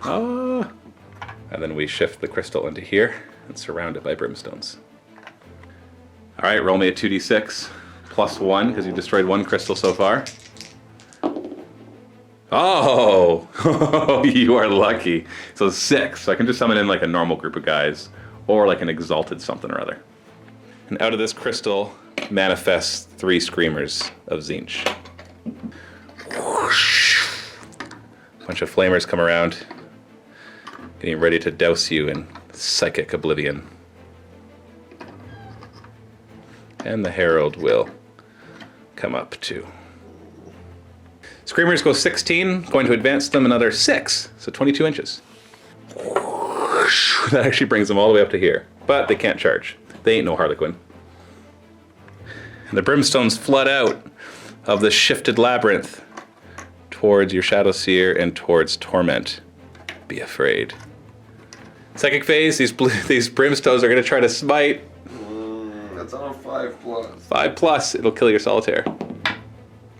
Oh. And then we shift the crystal into here and surround it by brimstones. All right, roll me a 2d6 plus 1 because you've destroyed 1 crystal so far. Oh, you are lucky. So 6. So I can just summon in like a normal group of guys or like an exalted something or other. And out of this crystal manifests 3 screamers of Tzeentch. A bunch of flamers come around, getting ready to douse you in psychic oblivion. And the Herald will come up too. Screamers go 16, going to advance them another 6, so 22 inches. That actually brings them all the way up to here, but they can't charge. They ain't no Harlequin. And the brimstones flood out of the shifted labyrinth towards your Shadow Seer and towards Torment. Be afraid. Psychic phase, these brimstones are going to try to smite. That's on 5+. 5+, it'll kill your Solitaire.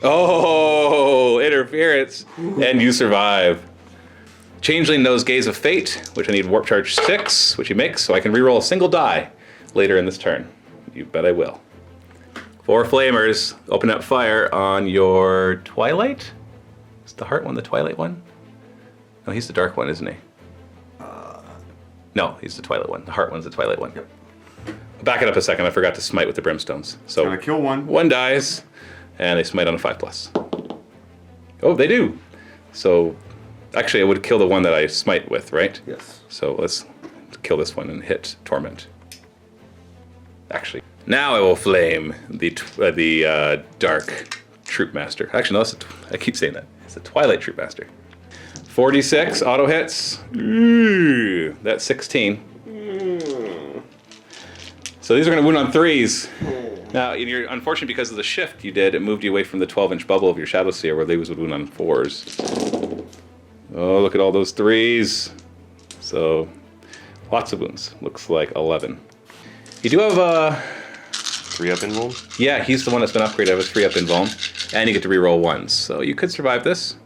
Oh, interference. And you survive. Changeling knows Gaze of Fate, which I need Warp Charge 6, which he makes, so I can reroll a single die later in this turn. You bet I will. 4 flamers open up fire on your Twilight? Is the Heart one the Twilight one? No, he's the Dark one, isn't he? No, he's the Twilight one. The Heart one's the Twilight one. Yep. Back it up a second, I forgot to smite with the brimstones. So Gonna kill one. 1 dies, and they smite on a 5+. Oh, they do. So, actually, I would kill the one that I smite with, right? Yes. So let's kill this one and hit Torment. Actually, now I will flame the Dark Troop Master. Actually, no, I keep saying that. It's the Twilight Troop Master. 46 auto hits. Ooh, that's 16. So these are going to wound on 3s. Now, you're unfortunate because of the shift you did, it moved you away from the 12-inch bubble of your Shadow Seer where these would wound on 4s. Oh, look at all those 3s. So, lots of wounds. Looks like 11. You do have a... 3-up invuln? Yeah, he's the one that's been upgraded. I have a 3-up invuln. And you get to reroll 1s. So you could survive this.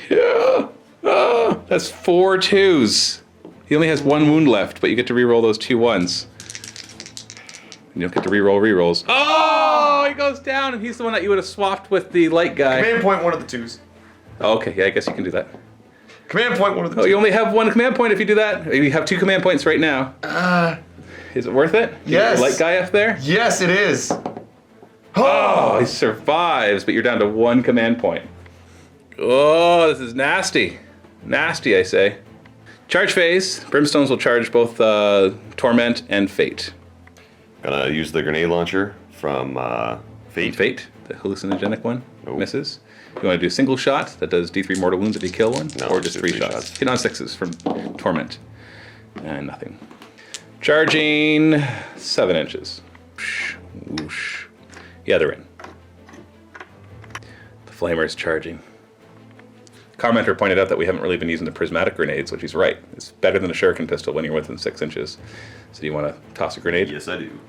Yeah! Ah, that's 4 2s. He only has 1 wound left, but you get to reroll those 2 1s. You don't get to reroll rerolls. Oh, he goes down, and he's the one that you would have swapped with the light guy. Command point one of the 2s. Oh, okay, yeah, I guess you can do that. Command point one of the 2s. Oh, you only have 1 command point if you do that. You have 2 command points right now. Is it worth it? Yes. Light guy up there? Yes, it is. Oh, he survives, but you're down to 1 command point. Oh, this is nasty. Nasty, I say. Charge phase. Brimstones will charge both Torment and Fate. Gonna use the grenade launcher from Fate. Fate, the hallucinogenic one, Nope. misses. You want to do single shot that does D3 mortal wounds if you kill one? No, or just do 3 3 shots? shots. Hit on 6s from Torment. And nothing. Charging 7 inches. Whoosh, whoosh. Yeah, they're in. The flamer's charging. Commenter pointed out that we haven't really been using the prismatic grenades, which he's right. It's better than a shuriken pistol when you're within 6 inches. So do you want to toss a grenade? Yes, I do.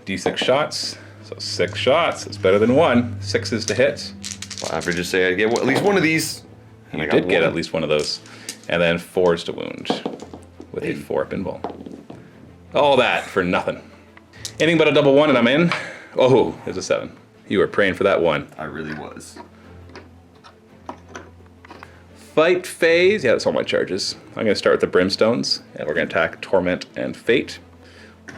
D6 shots. So 6 shots. It's better than 1. 6s to hit. Well, after just say I get at least one of these. And You I got did get one. at least one of those. And then 4s to wound with a 4-up invuln. All that for nothing. Anything but a double 1 and I'm in. Oh, there's a 7. You were praying for that 1. I really was. Fight phase. Yeah, that's all my charges. I'm going to start with the brimstones, and we're going to attack Torment and Fate.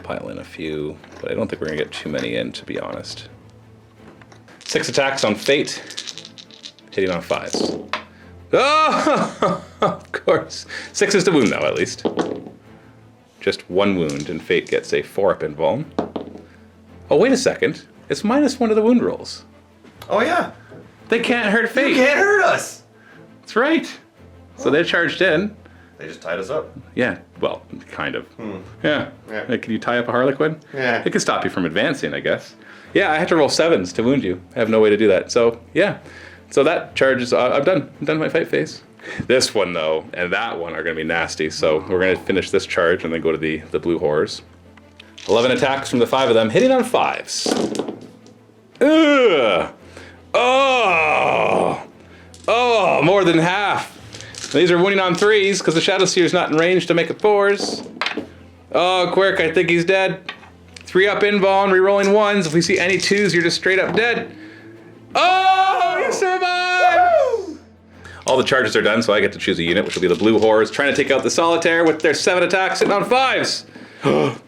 Pile in a few, but I don't think we're going to get too many in, to be honest. 6 attacks on Fate, hitting on 5s. Oh, of course. 6s to wound, though, at least. Just 1 wound, and Fate gets a 4-up invuln. Oh, wait a second. It's -1 to the wound rolls. Oh yeah. They can't hurt Fate. You can't hurt us. That's right. So they're charged in. They just tied us up. Yeah, well, kind of. Yeah. Yeah. Like, can you tie up a Harlequin? Yeah. It can stop you from advancing, I guess. Yeah, I had to roll 7s to wound you. I have no way to do that. So, yeah. So that charge is... I'm done. I'm done with my fight phase. This one, though, and that one are going to be nasty. So we're going to finish this charge and then go to the blue horrors. 11 attacks from the 5 of them, hitting on 5s. Ugh! Oh! more than half. These are winning on 3s because the Shadow Seer's not in range to make it 4s. Oh, Quirk, I think he's dead. 3-up invuln, rerolling 1s. If we see any 2s, you're just straight up dead. Oh, he survived! All the charges are done, so I get to choose a unit, which will be the Blue Horrors, trying to take out the Solitaire with their 7 attacks, sitting on 5s.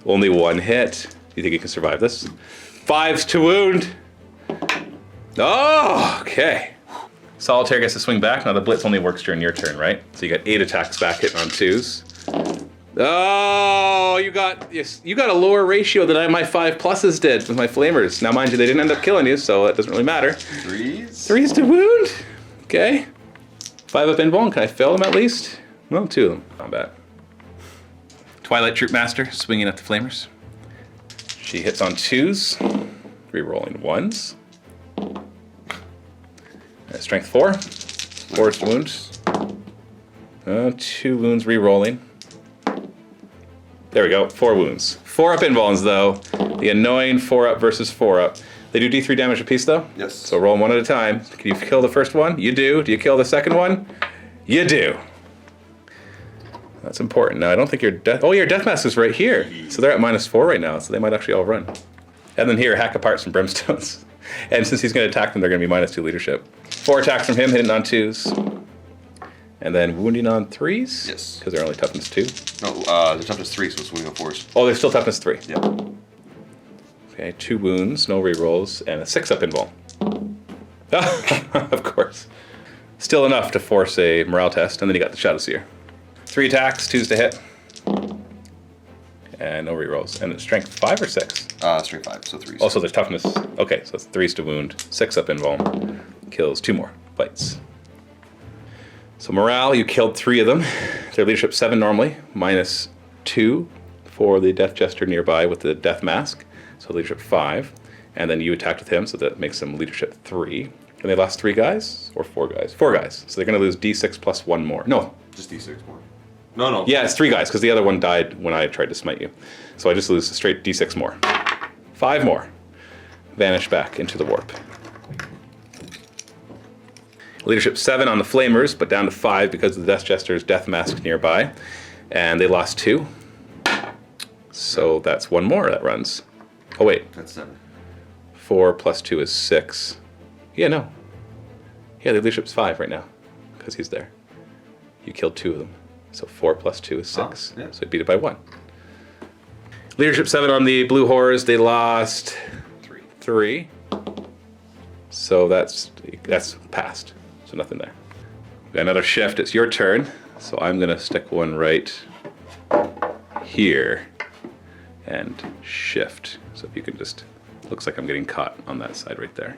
Only 1 hit. Do you think he can survive this? 5s to wound. Oh, okay. Solitaire gets to swing back. Now the Blitz only works during your turn, right? So you got 8 attacks back hitting on 2s. Oh, you got a lower ratio than my 5 pluses did with my Flamers. Now, mind you, they didn't end up killing you, so it doesn't really matter. 3s? 3s to wound. Okay. 5-up invuln. Can I fail them at least? Well, 2 of them. Combat. Twilight Troopmaster swinging at the Flamers. She hits on 2s, rerolling 1s. Strength 4. 4 wounds. 2 wounds rerolling. There we go, 4 wounds. 4-up invulns though. The annoying 4-up versus 4-up. They do D3 damage apiece though? Yes. So roll them 1 at a time. Can you kill the first one? You do. Do you kill the second one? You do. That's important. Now I don't think your death mask is right here. So they're at -4 right now, so they might actually all run. And then here, hack apart some brimstones. And since he's going to attack them, they're going to be -2 leadership. 4 attacks from him, hitting on 2s. And then wounding on 3s? Yes. Because they're only toughness 2. No, the toughness 3, so it's swinging on 4s. Oh, they're still toughness 3. Yeah. Okay, 2 wounds, no rerolls, and a 6-up invuln. Of course. Still enough to force a morale test, and then you got the Shadow Seer. 3 attacks, 2s to hit. And no rerolls. And it's strength 5 or 6? Strength 5, so 3s. Also, there's toughness. Okay, so it's 3s to wound, 6-up invuln. Kills 2 more bites. So morale, you killed 3 of them. Their leadership 7 normally, -2 for the Death Jester nearby with the Death Mask. So leadership 5. And then you attacked with him, so that makes them leadership 3. And they lost 3 guys? Or 4 guys? 4 guys. So they're going to lose D6 plus 1 more. No. Just D6 more. No. Yeah, it's 3 guys, because the other one died when I tried to smite you. So I just lose a straight D6 more. 5 more. Vanish back into the warp. Leadership 7 on the Flamers, but down to 5 because of the Death Jester's Death Mask nearby. And they lost 2. So that's 1 more that runs. Oh, wait. That's 7. 4 plus 2 is 6. Yeah, no. Yeah, the leadership's 5 right now because he's there. You killed 2 of them. So 4 plus 2 is 6. Yeah. So you beat it by 1. Leadership 7 on the Blue Horrors, they lost 3. So that's passed. So nothing there. We got another shift. It's your turn. So I'm going to stick one right here and shift. So if you can just, looks like I'm getting caught on that side right there.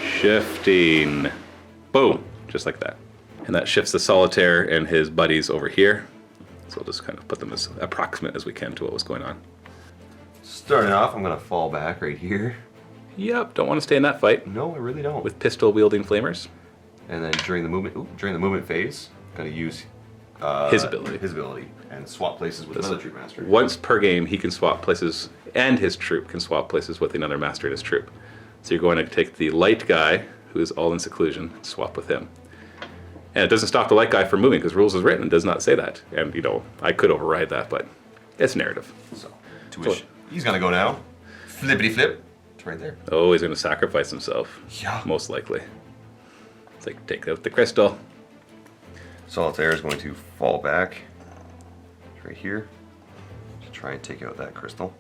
Shifting. Boom. Just like that. And that shifts the Solitaire and his buddies over here. So we'll just kind of put them as approximate as we can to what was going on. Starting off, I'm going to fall back right here. Yep, don't want to stay in that fight. No, I really don't. With pistol-wielding Flamers. And then during the movement phase, going to use his ability. His ability, and swap places with another troop master. Once per game, he can swap places, and his troop can swap places with another master in his troop. So you're going to take the light guy, who is all in seclusion, and swap with him. And it doesn't stop the light guy from moving, because rules is written does not say that. And, you know, I could override that, but it's narrative. So, to which he's going to go now. Flippity flip. It's right there. Oh, he's going to sacrifice himself. Yeah. Most likely. It's like, take out the crystal. Solitaire is going to fall back right here to try and take out that crystal.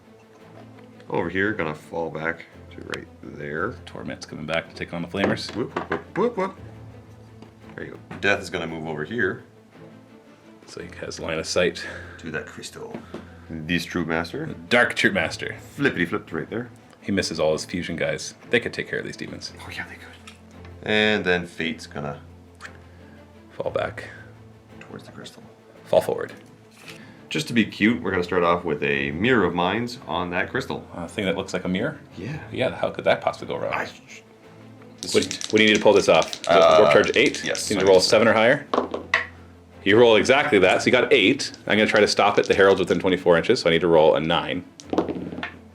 Over here, going to fall back to right there. Torment's coming back to take on the Flamers. Whoop, whoop, whoop, whoop, whoop. There you go. Death is going to move over here. So he has line of sight. To that crystal. This troop master. Dark Troop Master. Flippity flipped right there. He misses all his fusion guys. They could take care of these demons. Oh yeah, they could. And then Fate's going to Fall back. towards the crystal. Fall forward. Just to be cute, we're going to start off with a Mirror of Minds on that crystal. A thing that looks like a mirror? Yeah. Yeah, how could that possibly go wrong? This What is- do you need to pull this off? Is it warp charge 8? yes. You need to roll 7 or higher? You roll exactly that, so you got 8. I'm going to try to stop it. The herald's within 24 inches, so I need to roll a 9.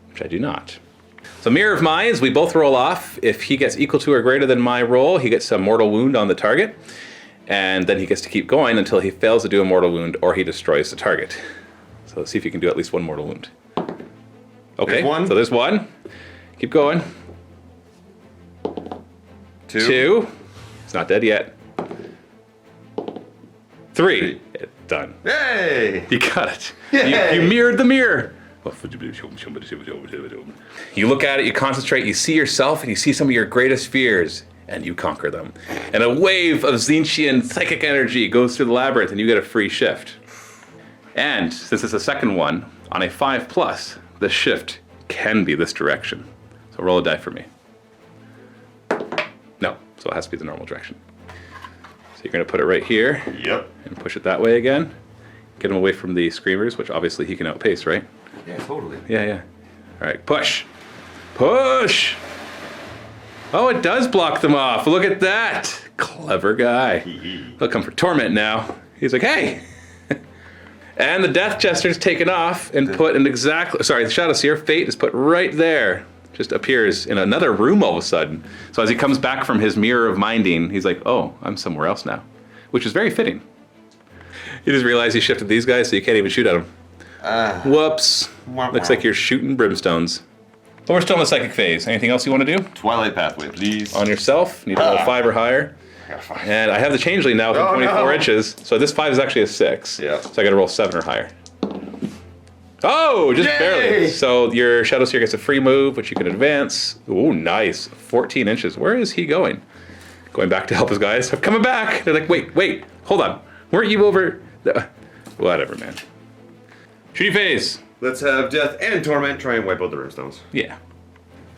Which I do not. So Mirror of Minds, we both roll off. If he gets equal to or greater than my roll, he gets a mortal wound on the target. And then he gets to keep going until he fails to do a mortal wound or he destroys the target. So let's see if you can do at least one mortal wound. Okay, There's one. so there's one. Keep going. Two. He's not dead yet. Three. Done. Hey! You got it. Yay! You mirrored the mirror. You look at it, you concentrate, you see yourself, and you see some of your greatest fears, and you conquer them. And a wave of Tzeentchian psychic energy goes through the labyrinth, and you get a free shift. And since it's the second one, on a 5+, the shift can be this direction. So roll a die for me. No, so it has to be the normal direction. So you're going to put it right here. Yep. And push it that way again. Get him away from the screamers, which obviously he can outpace, right? Yeah, totally. Yeah. All right, push. Push! Oh, it does block them off. Look at that. Clever guy. He'll come for torment now. He's like, hey! And the Death Jester's taken off and put an exact... Sorry, the Shadow Seer, Fate, is put right there. Just appears in another room all of a sudden. So as he comes back from his mirror of minding, he's like, oh, I'm somewhere else now. Which is very fitting. You just realize he shifted these guys so you can't even shoot at them. Whoops. Looks like you're shooting brimstones. But we're still in the psychic phase. Anything else you want to do? Twilight Pathway, please. On yourself. Need to roll 5 or higher. And I have the changeling now within 24 inches. So this 5 is actually a 6. Yeah. So I got to roll 7 or higher. Oh, just Yay! barely. So your Shadow Seer gets a free move, which you can advance. Ooh, nice. 14 inches. Where is he going? Going back to help his guys. I'm coming back. They're like, wait, hold on. Weren't you over... Whatever, man. Shooting phase. Let's have Death and Torment try and wipe out the Brimstones. Yeah.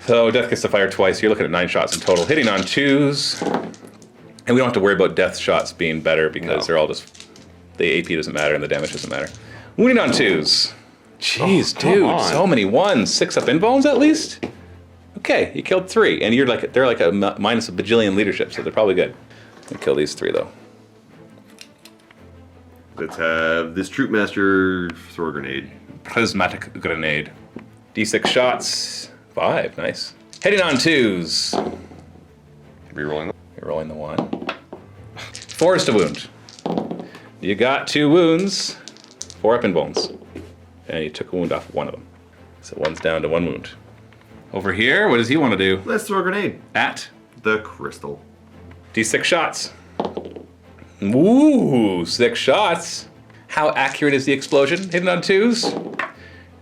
So Death gets to fire twice. You're looking at 9 shots in total, hitting on 2s. And we don't have to worry about Death shots being better because they're all just... The AP doesn't matter and the damage doesn't matter. Wounding on 2s. Jeez, dude, so many 1s. 6 up inbones at least? Okay, you killed 3. And you're like, they're like a minus a bajillion leadership, so they're probably good. I'll kill these 3 though. Let's have this Troop Master throw a grenade. Prismatic grenade. D6 shots. 5, nice. Hitting on 2s. Rerolling them. You're rolling the 1. 4 is to wound. You got 2 wounds. 4 up in bones. And you took a wound off one of them. So 1's down to 1 wound. Over here, what does he want to do? Let's throw a grenade. At The Crystal. D6 shots. Ooh, 6 shots. How accurate is the explosion? Hitting on 2s.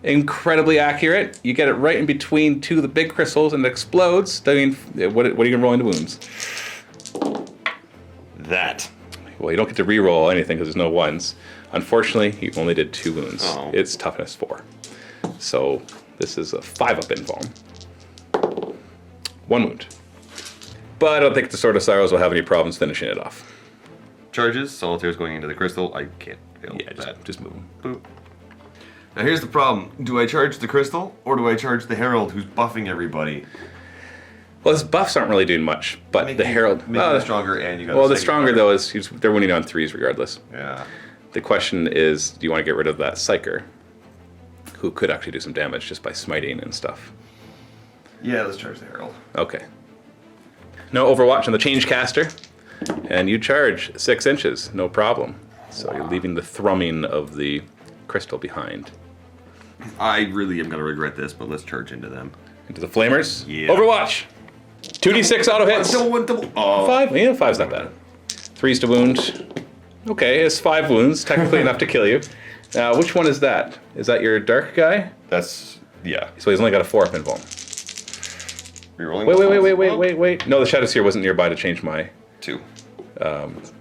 Incredibly accurate. You get it right in between 2 of the big crystals and it explodes. I mean, what are you going to roll into wounds? That. Well, you don't get to re-roll anything because there's no 1s. Unfortunately, you only did 2 wounds. Oh. It's toughness 4. So this is a 5 up invuln. 1 wound. But I don't think the Sword of Sorrows will have any problems finishing it off. Charges. Solitaire's going into the crystal. I can't fail Yeah, that. just move them. Boop. Now here's the problem. Do I charge the crystal or do I charge the Herald who's buffing everybody? Well, his buffs aren't really doing much, but the Herald... Making it stronger and you got Well, the second stronger, fire. though, is they're winning on 3s regardless. Yeah. The question is, do you want to get rid of that Psyker, who could actually do some damage just by smiting and stuff? Yeah, let's charge the Herald. Okay. No Overwatch on the Change Caster, and you charge 6 inches, no problem. So you're leaving the thrumming of the crystal behind. I really am going to regret this, but let's charge into them. Into the Flamers. Yeah. Overwatch! 2d6 auto hits. Double. Oh. 5? Yeah, 5's not bad. 3's to wound. Okay, it's 5 wounds, technically enough to kill you. Which one is that? Is that your dark guy? That's, yeah. So he's only got a 4 up invuln. Rerolling. Wait. No, the Shadow Seer wasn't nearby to change my 2. wound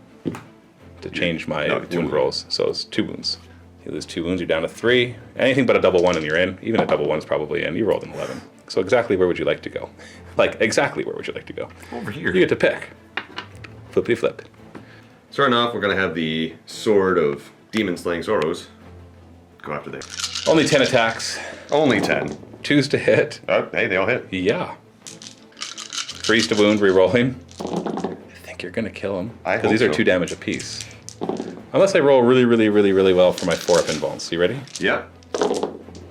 wounds. rolls. So it's 2 wounds. You lose 2 wounds, you're down to 3. Anything but a double 1 and you're in. Even a double 1 is probably in. You rolled an 11. So exactly where would you like to go? Like, exactly where would you like to go? Over here. You get to pick. Flippity flip. Starting off, we're going to have the Sword of Demon Slaying Sorrows. Go after them. Only 10 attacks. Only 10. 2's to hit. Hey, they all hit. Yeah. 3's to wound, rerolling. I think you're going to kill him. I Because hope these are so. 2 damage apiece. Unless I roll really well for my 4 up invulns. You ready? Yeah.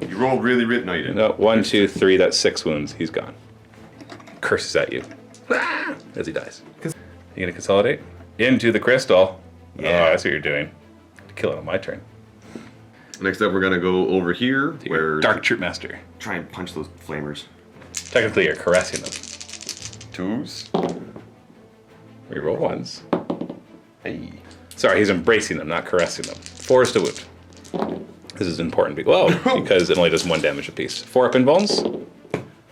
You rolled really, really. No, you didn't. No, 1, 2, 3. That's 6 wounds. He's gone. Curses at you as he dies. You gonna consolidate into the crystal? Yeah, that's what you're doing. Kill it on my turn. Next up, we're gonna go over here where Dark Troop Master. try and punch those flamers. Technically, you're caressing them. 2s. Reroll 1s. Hey. Sorry, he's embracing them, not caressing them. 4 is to wound. This is important because it only does 1 damage apiece. 4 up in bones.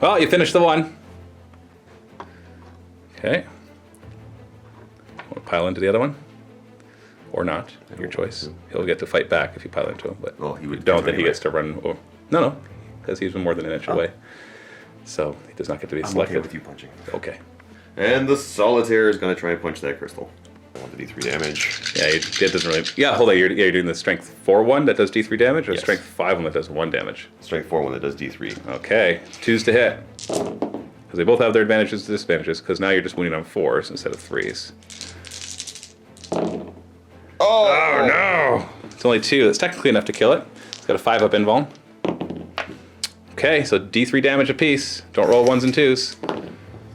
Well, you finished the 1. Okay. Want to pile into the other one? Or not? Your choice. He'll get to fight back if you pile into him, but Well, he would if you don't, anyway. then he gets to run. No, because he's more than an inch away. So he does not get to be I'm selected. okay with you punching. Okay. And the Solitaire is gonna try and punch that crystal. I want the D3 damage. Yeah, it doesn't really. Yeah, hold on. You're doing the strength 4 one that does D3 damage, or Yes. strength 5 one that does 1 damage. Strength 4 one that does D3. Okay, 2s to hit. Because they both have their advantages and disadvantages, because now you're just wounding on 4s instead of 3s. Oh no! It's only 2. That's technically enough to kill it. It's got a 5 up invuln. Okay, so D3 damage apiece. Don't roll 1s and 2s.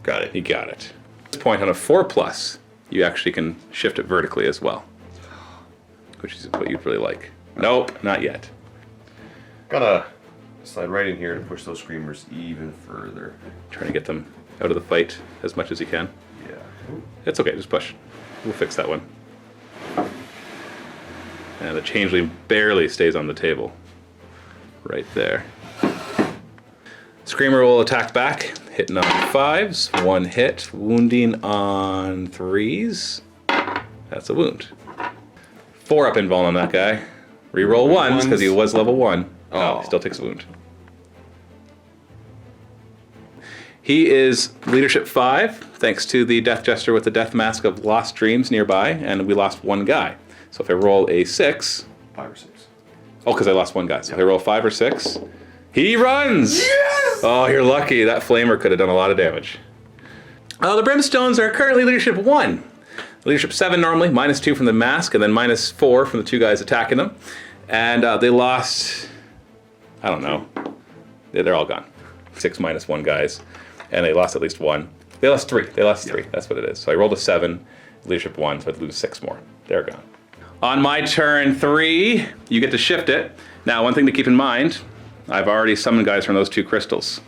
Got it. You got it. At this point on a 4+, you actually can shift it vertically as well. Which is what you'd really like. Nope, not yet. Gotta slide right in here to push those screamers even further. Trying to get them out of the fight as much as you can. Yeah. It's okay, just push. We'll fix that one. And the changeling barely stays on the table. Right there. Screamer will attack back, hitting on 5s, 1 hit, wounding on 3s. That's a wound. 4 up invuln on that guy. Reroll 1s because he was level 1. Oh, he still takes a wound. He is leadership 5, thanks to the Death Jester with the Death Mask of Lost Dreams nearby, and we lost 1 guy. So if I roll a 6... 5 or 6. Oh, because I lost 1 guy. So if I roll 5 or 6, he runs! Yes! Oh, you're lucky. That flamer could have done a lot of damage. The Brimstones are currently leadership 1. Leadership 7 normally, -2 from the Masque, and then -4 from the 2 guys attacking them. And they lost... I don't know. They're all gone. 6 minus 1 guys. And they lost at least 1. They lost 3. They lost 3. That's what it is. So I rolled a 7, leadership 1, so I'd lose 6 more. They're gone. On my turn 3, you get to shift it. Now, one thing to keep in mind, I've already summoned guys from those 2 crystals.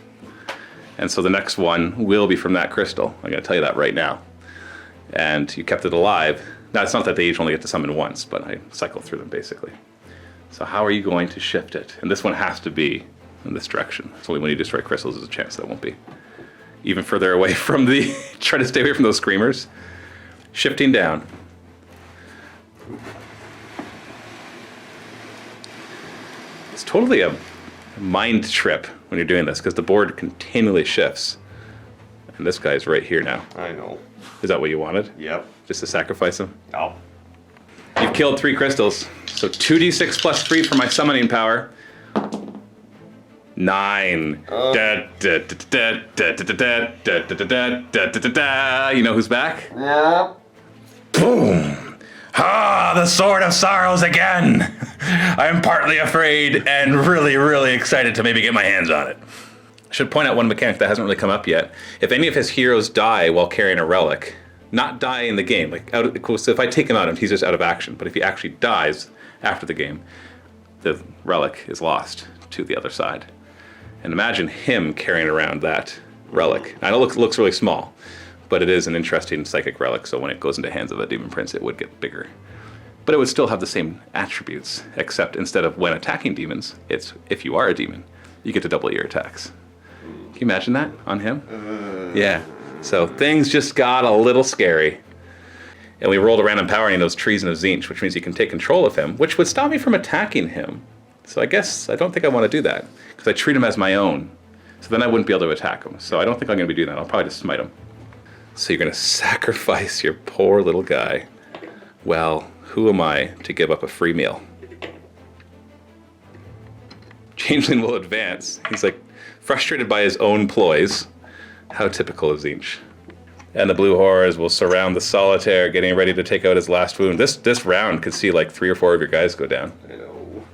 And so the next one will be from that crystal. I'm going to tell you that right now. And you kept it alive. Now, it's not that they each only get to summon once, but I cycle through them basically. So how are you going to shift it? And this one has to be in this direction. It's only when you destroy crystals there's a chance that won't be. Even further away from the... Try to stay away from those screamers. Shifting down. It's totally a mind trip when you're doing this, because the board continually shifts. And this guy's right here now. I know. Is that what you wanted? Yep. Just to sacrifice him? Oh. You've killed 3 crystals. So 2d6 plus 3 for my summoning power. 9. You know who's back? Yep. Boom! Ah, the Sword of Sorrows again! I am partly afraid and really, really excited to maybe get my hands on it. I should point out one mechanic that hasn't really come up yet. If any of his heroes die while carrying a relic, not die in the game, so if I take him out, he's just out of action, but if he actually dies after the game, the relic is lost to the other side. And imagine him carrying around that relic. I know it looks really small, but it is an interesting psychic relic, so when it goes into hands of a demon prince, it would get bigger. But it would still have the same attributes, except instead of when attacking demons, it's if you are a demon, you get to double your attacks. Can you imagine that on him? Yeah. So things just got a little scary. And we rolled a random power in those trees in of Tzeentch, which means you can take control of him, which would stop me from attacking him. So I guess I don't think I want to do that, because I treat him as my own. So then I wouldn't be able to attack him. So I don't think I'm going to be doing that. I'll probably just smite him. So you're going to sacrifice your poor little guy. Well, who am I to give up a free meal? Changeling will advance. He's like frustrated by his own ploys. How typical of Tzeentch. And the blue horrors will surround the Solitaire, getting ready to take out his last wound. This round could see like 3 or 4 of your guys go down. I know.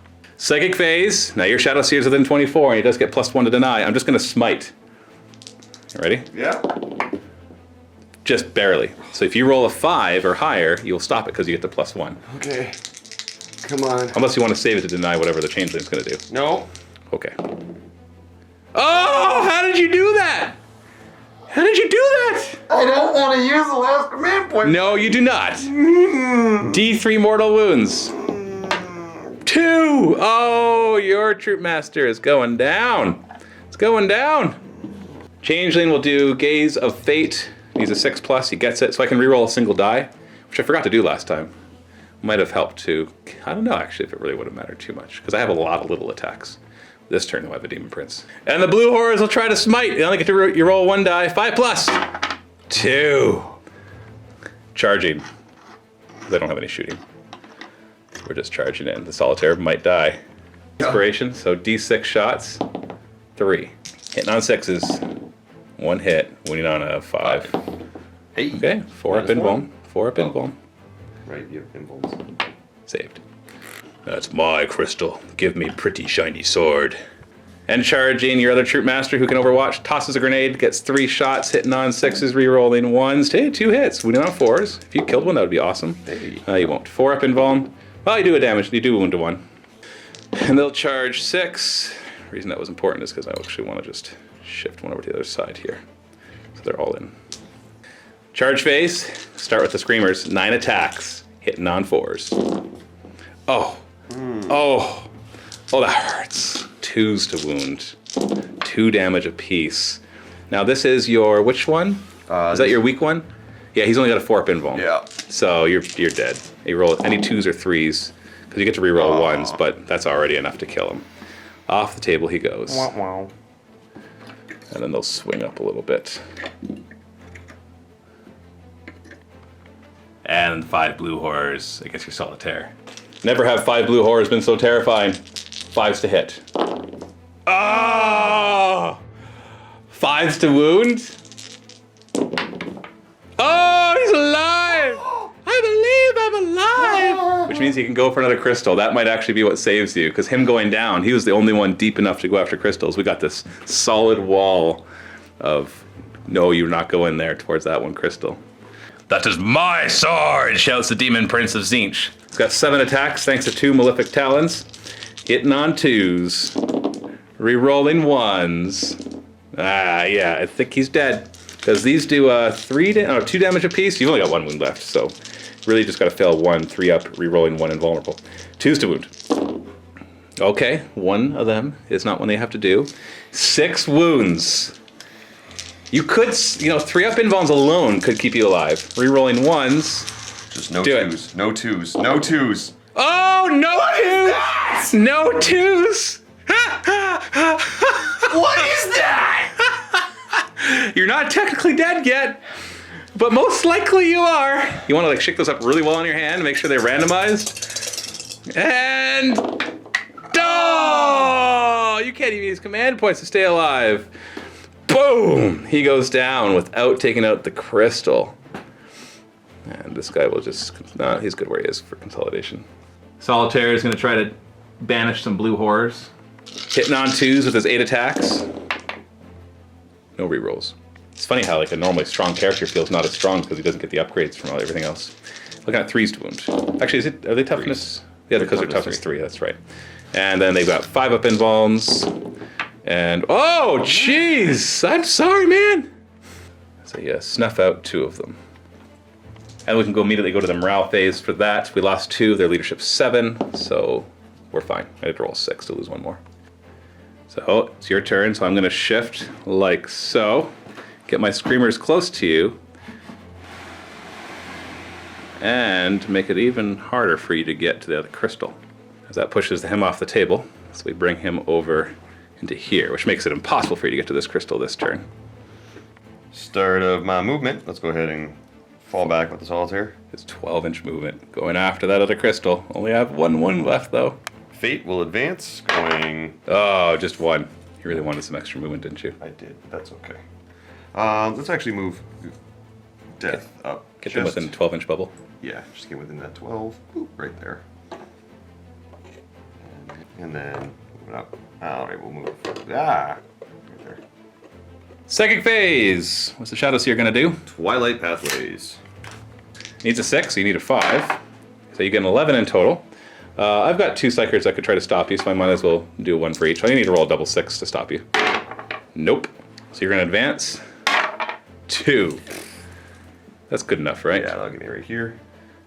Psychic phase. Now your Shadow Seer is within 24, and he does get +1 to deny. I'm just going to smite. You ready? Yeah. Just barely. So if you roll a 5 or higher, you'll stop it because you get the +1. Okay. Come on. Unless you want to save it to deny whatever the changeling's going to do. No. Okay. Oh, how did you do that? How did you do that? I don't want to use the last command point. No, you do not. D3 mortal wounds. 2. Oh, your Troop Master is going down. It's going down. Changeling will do Gaze of Fate. He's a 6+. He gets it, so I can reroll a single die, which I forgot to do last time. Might have helped to. I don't know actually if it really would have mattered too much because I have a lot of little attacks. This turn, though, I have a Demon Prince. And the blue horrors will try to smite. You only get to you roll 1 die. 5+. 2. Charging. They don't have any shooting. We're just charging in. The Solitaire might die. Inspiration, so D6 shots. 3. Hitting on 6s. 1 hit. Winning on a 5. Hey. Okay, 4 up invuln. 4 up invuln. Right, you have invulns. Saved. That's my crystal. Give me pretty shiny sword. And charging, your other Troop Master who can overwatch tosses a grenade, gets 3 shots, hitting on 6s, rerolling 1s. Hey, 2 hits, winning on 4s. If you killed one, that would be awesome. Hey. You won't. 4 up invuln. Well, you do a damage. You do wound to 1. And they'll charge 6. The reason that was important is because I actually want to just shift one over to the other side here. So they're all in. Charge phase. Start with the Screamers. 9 attacks, hitting on 4s. Oh. Oh. Oh, that hurts. 2s to wound. 2 damage apiece. Now this is your, which one? Is that your weak one? Yeah, he's only got a 4 up invuln. Yeah. So you're dead. You roll any 2s or 3s, because you get to reroll 1s, but that's already enough to kill him. Off the table he goes. Wow. And then they'll swing up a little bit. And 5 blue horrors against your Solitaire. Never have 5 blue horrors been so terrifying. 5s to hit. Oh! 5s to wound. Oh, he's alive! I believe I'm alive! Which means he can go for another crystal. That might actually be what saves you, because him going down, he was the only one deep enough to go after crystals. We got this solid wall of, no, you're not going there towards that one crystal. That is my sword, shouts the Demon Prince of Tzeentch. He's got 7 attacks thanks to 2 Malefic Talons. Hitting on 2s. Rerolling 1s. Ah, yeah, I think he's dead. Because these do 2 damage apiece. You've only got 1 wound left, so really just got to fail 1, 3 up, rerolling 1 invulnerable. 2s to wound. Okay, 1 of them is not one they have to do. 6 wounds. You could, 3 up invulns alone could keep you alive. Rerolling 1s. Just no Do it. 2s. No 2s. No 2s. Oh, no 2s! No 2s! What is that? You're not technically dead yet, but most likely you are. You want to shake those up really well in your hand and make sure they're randomized. And oh, you can't even use command points to stay alive. Boom! He goes down without taking out the crystal. And this guy will just, he's good where he is for consolidation. Solitaire is going to try to banish some blue horrors. Hitting on 2s with his 8 attacks. No rerolls. It's funny how a normally strong character feels not as strong because he doesn't get the upgrades from everything else. Looking at 3s to wound. Actually, are they toughness? Yeah, because they're toughness 3, that's right. And then they've got 5 up invulns. And, oh, jeez! I'm sorry, man! So yeah, snuff out 2 of them. And we can immediately go to the morale phase for that. We lost 2, their leadership's 7, so we're fine. I had to roll 6 to lose 1 more. So it's your turn, so I'm going to shift like so. Get my Screamers close to you. And make it even harder for you to get to the other crystal. As that pushes him off the table. So we bring him over into here, which makes it impossible for you to get to this crystal this turn. Start of my movement. Let's go ahead and fall back with the Solitaire. It's 12-inch movement. Going after that other crystal. Only have 1 wound left, though. Fate will advance, going... Oh, just 1. You really wanted some extra movement, didn't you? I did. That's okay. Let's actually move Death up. Get them within a 12-inch bubble. Yeah, just get within that 12. Boop, right there. And then, alright, we'll move. Right there. Psychic phase. What's the Shadow Seer gonna do? Twilight Pathways. Needs a 6, so you need a 5. So you get an 11 in total. I've got 2 Psychers that could try to stop you, so I might as well do 1 for each. So you need to roll a double 6 to stop you. Nope. So you're gonna advance. 2. That's good enough, right? Yeah, that'll get me right here.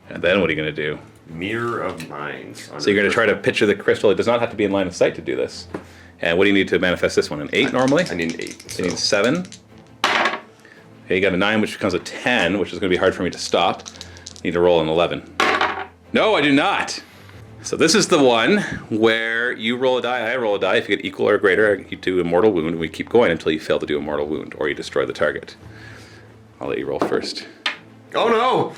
And then what are you gonna do? Mirror of Minds. So you're gonna try to picture the crystal. It does not have to be in line of sight to do this. And what do you need to manifest this one? An 8 normally? I need an 8. So you need 7. Okay, you got a 9, which becomes a 10, which is gonna be hard for me to stop. You need to roll an 11. No, I do not. So this is the one where you roll a die, I roll a die. If you get equal or greater, you do a mortal wound, and we keep going until you fail to do a mortal wound, or you destroy the target. I'll let you roll first. Oh no!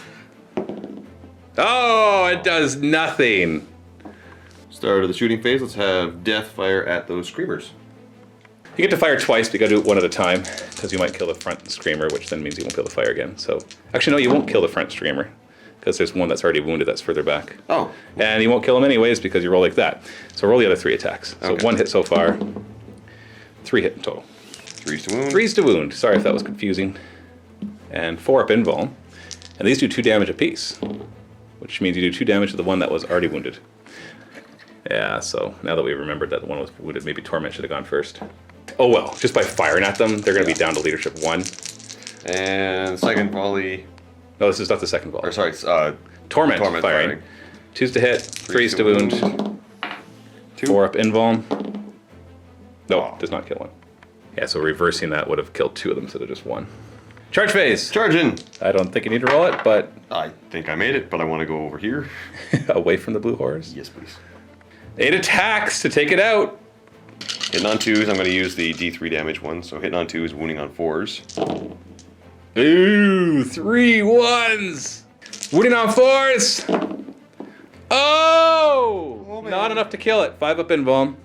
Oh, it does nothing. Start of the shooting phase, let's have Death fire at those Screamers. You get to fire twice, but you gotta do it one at a time, because you might kill the front screamer, which then means you won't be able to fire again. So, actually no, you won't kill the front screamer, because there's one that's already wounded that's further back. Oh. And you won't kill him anyways, because you roll like that. So roll the other 3 attacks. So Okay. 1 hit so far, 3 hit in total. 3s to wound. 3's to wound, sorry if that was confusing. And 4 up invuln. And these do 2 damage apiece, which means you do 2 damage to the one that was already wounded. Yeah, so now that we remembered that the one was wounded, maybe Torment should have gone first. Oh well, just by firing at them, they're going to be down to leadership 1. And second volley. No, this is not the second ball. Or sorry, Torment Torment firing. firing. 2's to hit, 3's to wound. 2. 4 up invuln. No, Oh. does not kill 1. Yeah, so reversing that would have killed 2 of them instead of just 1. Charge phase! Charging! I don't think you need to roll it, but I think I made it, but I want to go over here. away from the blue horse. Yes, please. 8 attacks to take it out. Hitting on 2s, I'm going to use the D3 damage one. So hitting on 2s, wounding on 4s. Ooh, 3 1s. Wounding on 4s. Oh! Not enough to kill it. 5 up invuln.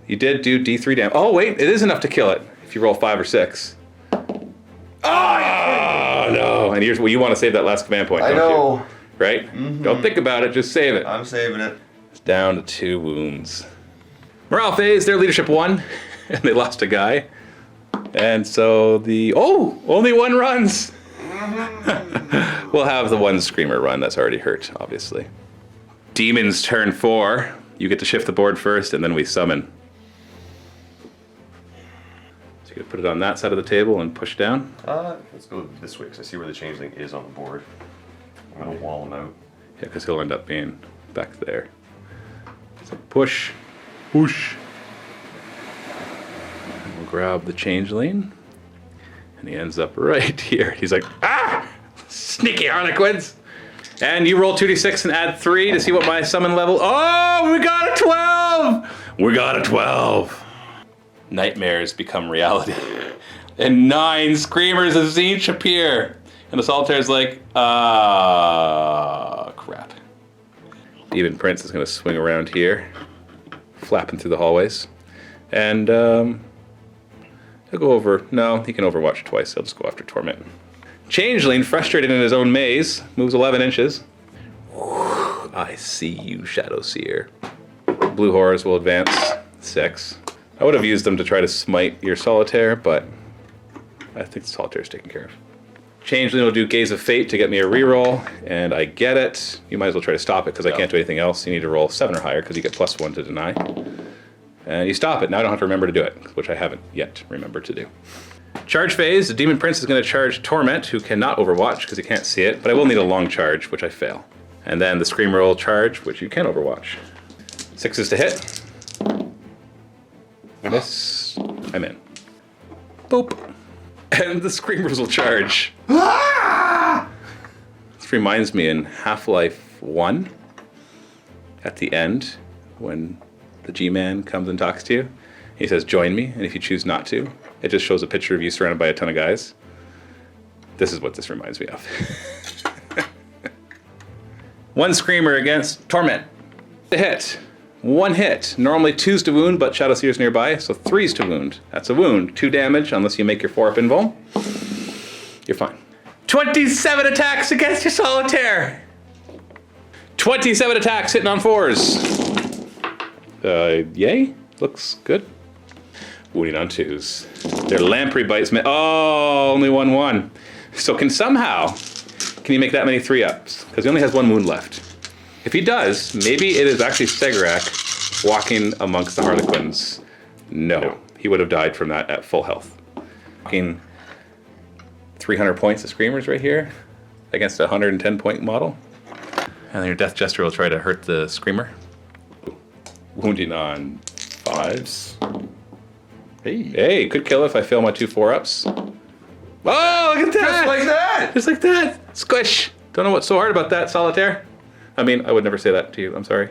You did do D3 damage. Oh, wait, it is enough to kill it if you roll 5 or 6. Oh, no. And here's what you want to save that last command point, don't you? Right? Mm-hmm. Don't think about it, just save it. I'm saving it. It's down to 2 wounds. Morale phase, their leadership 1, and they lost a guy. And so only 1 runs. We'll have the 1 screamer run that's already hurt, obviously. Demon's turn 4. You get to shift the board first, and then we summon. So you can put it on that side of the table and push down. Let's go this way, because I see where the changeling is on the board. I'm going to wall him out. Yeah, because he'll end up being back there. So push, whoosh. And we'll grab the changeling. And he ends up right here. He's like, ah! Sneaky Harlequins! And you roll 2d6 and add 3 to see what my summon level. Oh, we got a 12! We got a 12. Nightmares become reality. And 9 screamers of Tzeentch appear. And the Solitaire's like, crap. Demon Prince is going to swing around here, flapping through the hallways. And he'll go over. No, he can overwatch twice. He'll just go after Torment. Changeling, frustrated in his own maze, moves 11 inches. Whew, I see you, Shadow Seer. Blue Horrors will advance 6. I would have used them to try to smite your Solitaire, but I think the Solitaire's taken care of. Changeling will do Gaze of Fate to get me a reroll, and I get it. You might as well try to stop it, because I can't do anything else. You need to roll 7 or higher, because you get +1 to deny. And you stop it. Now I don't have to remember to do it, which I haven't yet remembered to do. Charge phase, the Demon Prince is going to charge Torment, who cannot overwatch, because he can't see it, but I will need a long charge, which I fail. And then the Screamer will charge, which you can overwatch. 6 is to hit. Miss. I'm in. Boop. And the Screamers will charge. This reminds me in Half-Life 1, at the end, when the G-Man comes and talks to you, he says, join me, and if you choose not to, it just shows a picture of you surrounded by a ton of guys. This is what this reminds me of. 1 Screamer against Torment. The hit. 1 hit. Normally 2's to wound, but Shadow Seer's nearby, so 3's to wound. That's a wound. 2 damage, unless you make your 4 up invuln. You're fine. 27 attacks against your Solitaire! 27 attacks hitting on 4s. Yay. Looks good. Wounding on 2s. Their lamprey bites. Oh, only 1/1. So can he make that many 3-ups? Because he only has 1 wound left. If he does, maybe it is actually Stegarak walking amongst the Harlequins. No, he would have died from that at full health. Walking 300 points of Screamers right here against a 110 point model. And then your Death Jester will try to hurt the Screamer. Wounding on 5s. Hey, could kill if I fail my 2 4-ups. Oh, look at that! Just like that! Just like that! Squish! Don't know what's so hard about that, Solitaire. I mean, I would never say that to you, I'm sorry.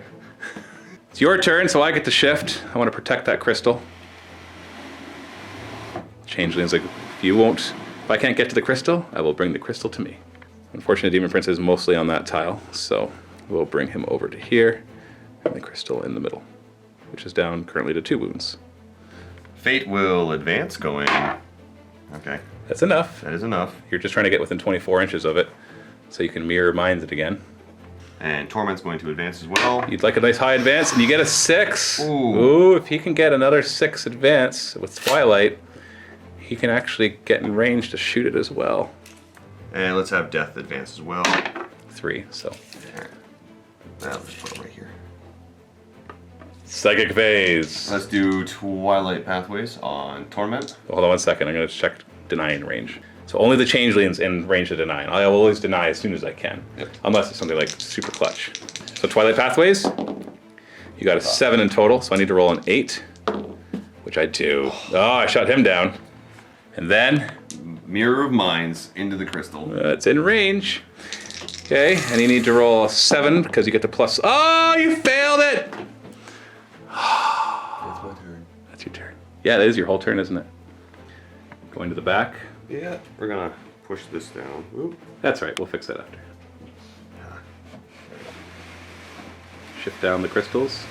It's your turn, so I get to shift. I want to protect that crystal. Changeling's like, if I can't get to the crystal, I will bring the crystal to me. Unfortunately, Demon Prince is mostly on that tile, so we'll bring him over to here, and the crystal in the middle, which is down currently to 2 wounds. Fate will advance going. Okay. That's enough. That is enough. You're just trying to get within 24 inches of it, so you can mirror minds it again. And Torment's going to advance as well. You'd like a nice high advance, and you get a 6. Ooh. If he can get another 6 advance with Twilight, he can actually get in range to shoot it as well. And let's have Death advance as well. 3, so. Alright. Now let's put him right here. Psychic Phase. Let's do Twilight Pathways on Torment. Hold on 1 second, I'm going to check denying range. So only the changelings in range to deny. I will always deny as soon as I can. Yep. Unless it's something like super clutch. So Twilight Pathways, you got a 7 in total, so I need to roll an 8, which I do. Oh, I shot him down. And then Mirror of Minds into the crystal. it's in range. Okay, and you need to roll a 7 because you get the plus. Oh, you failed it! That's my turn. That's your turn. Yeah, that is your whole turn, isn't it? Going to the back. Yeah, we're gonna push this down. Oop. That's right, we'll fix that after. Shift down the crystals.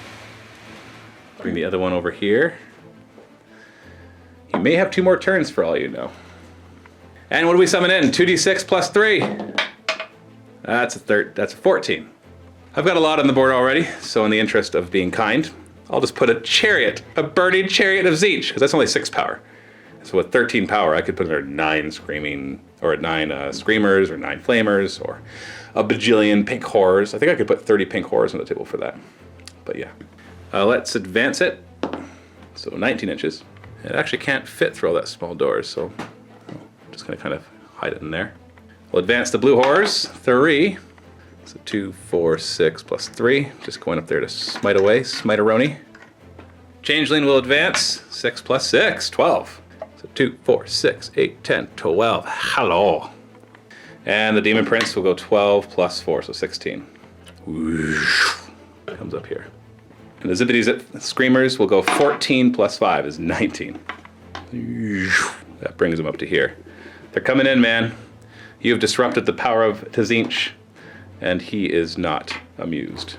Bring the other one over here. You may have 2 more turns for all you know. And what do we summon in? 2d6 plus 3. That's a 14. I've got a lot on the board already, so in the interest of being kind, I'll just put a chariot, a burning chariot of Tzeentch, because that's only 6 power. So with 13 power, I could put in there 9 screaming, or 9 screamers, or 9 flamers, or a bajillion pink horrors. I think I could put 30 pink horrors on the table for that. But yeah. Let's advance it. So 19 inches. It actually can't fit through all that small doors, so I'm just gonna kind of hide it in there. We'll advance the blue horrors, 3. So 2, 4, 6 plus 3. Just going up there to smite away, smite-a-roni. Changeling will advance, 6 plus 6, 12. So 2, 4, 6, 8, 10, 12. Hello. And the Demon Prince will go 12 plus 4, so 16. Whoosh. Comes up here. And the Zippity Screamers will go 14 plus 5 is 19. That brings them up to here. They're coming in, man. You have disrupted the power of Tzeentch, and he is not amused.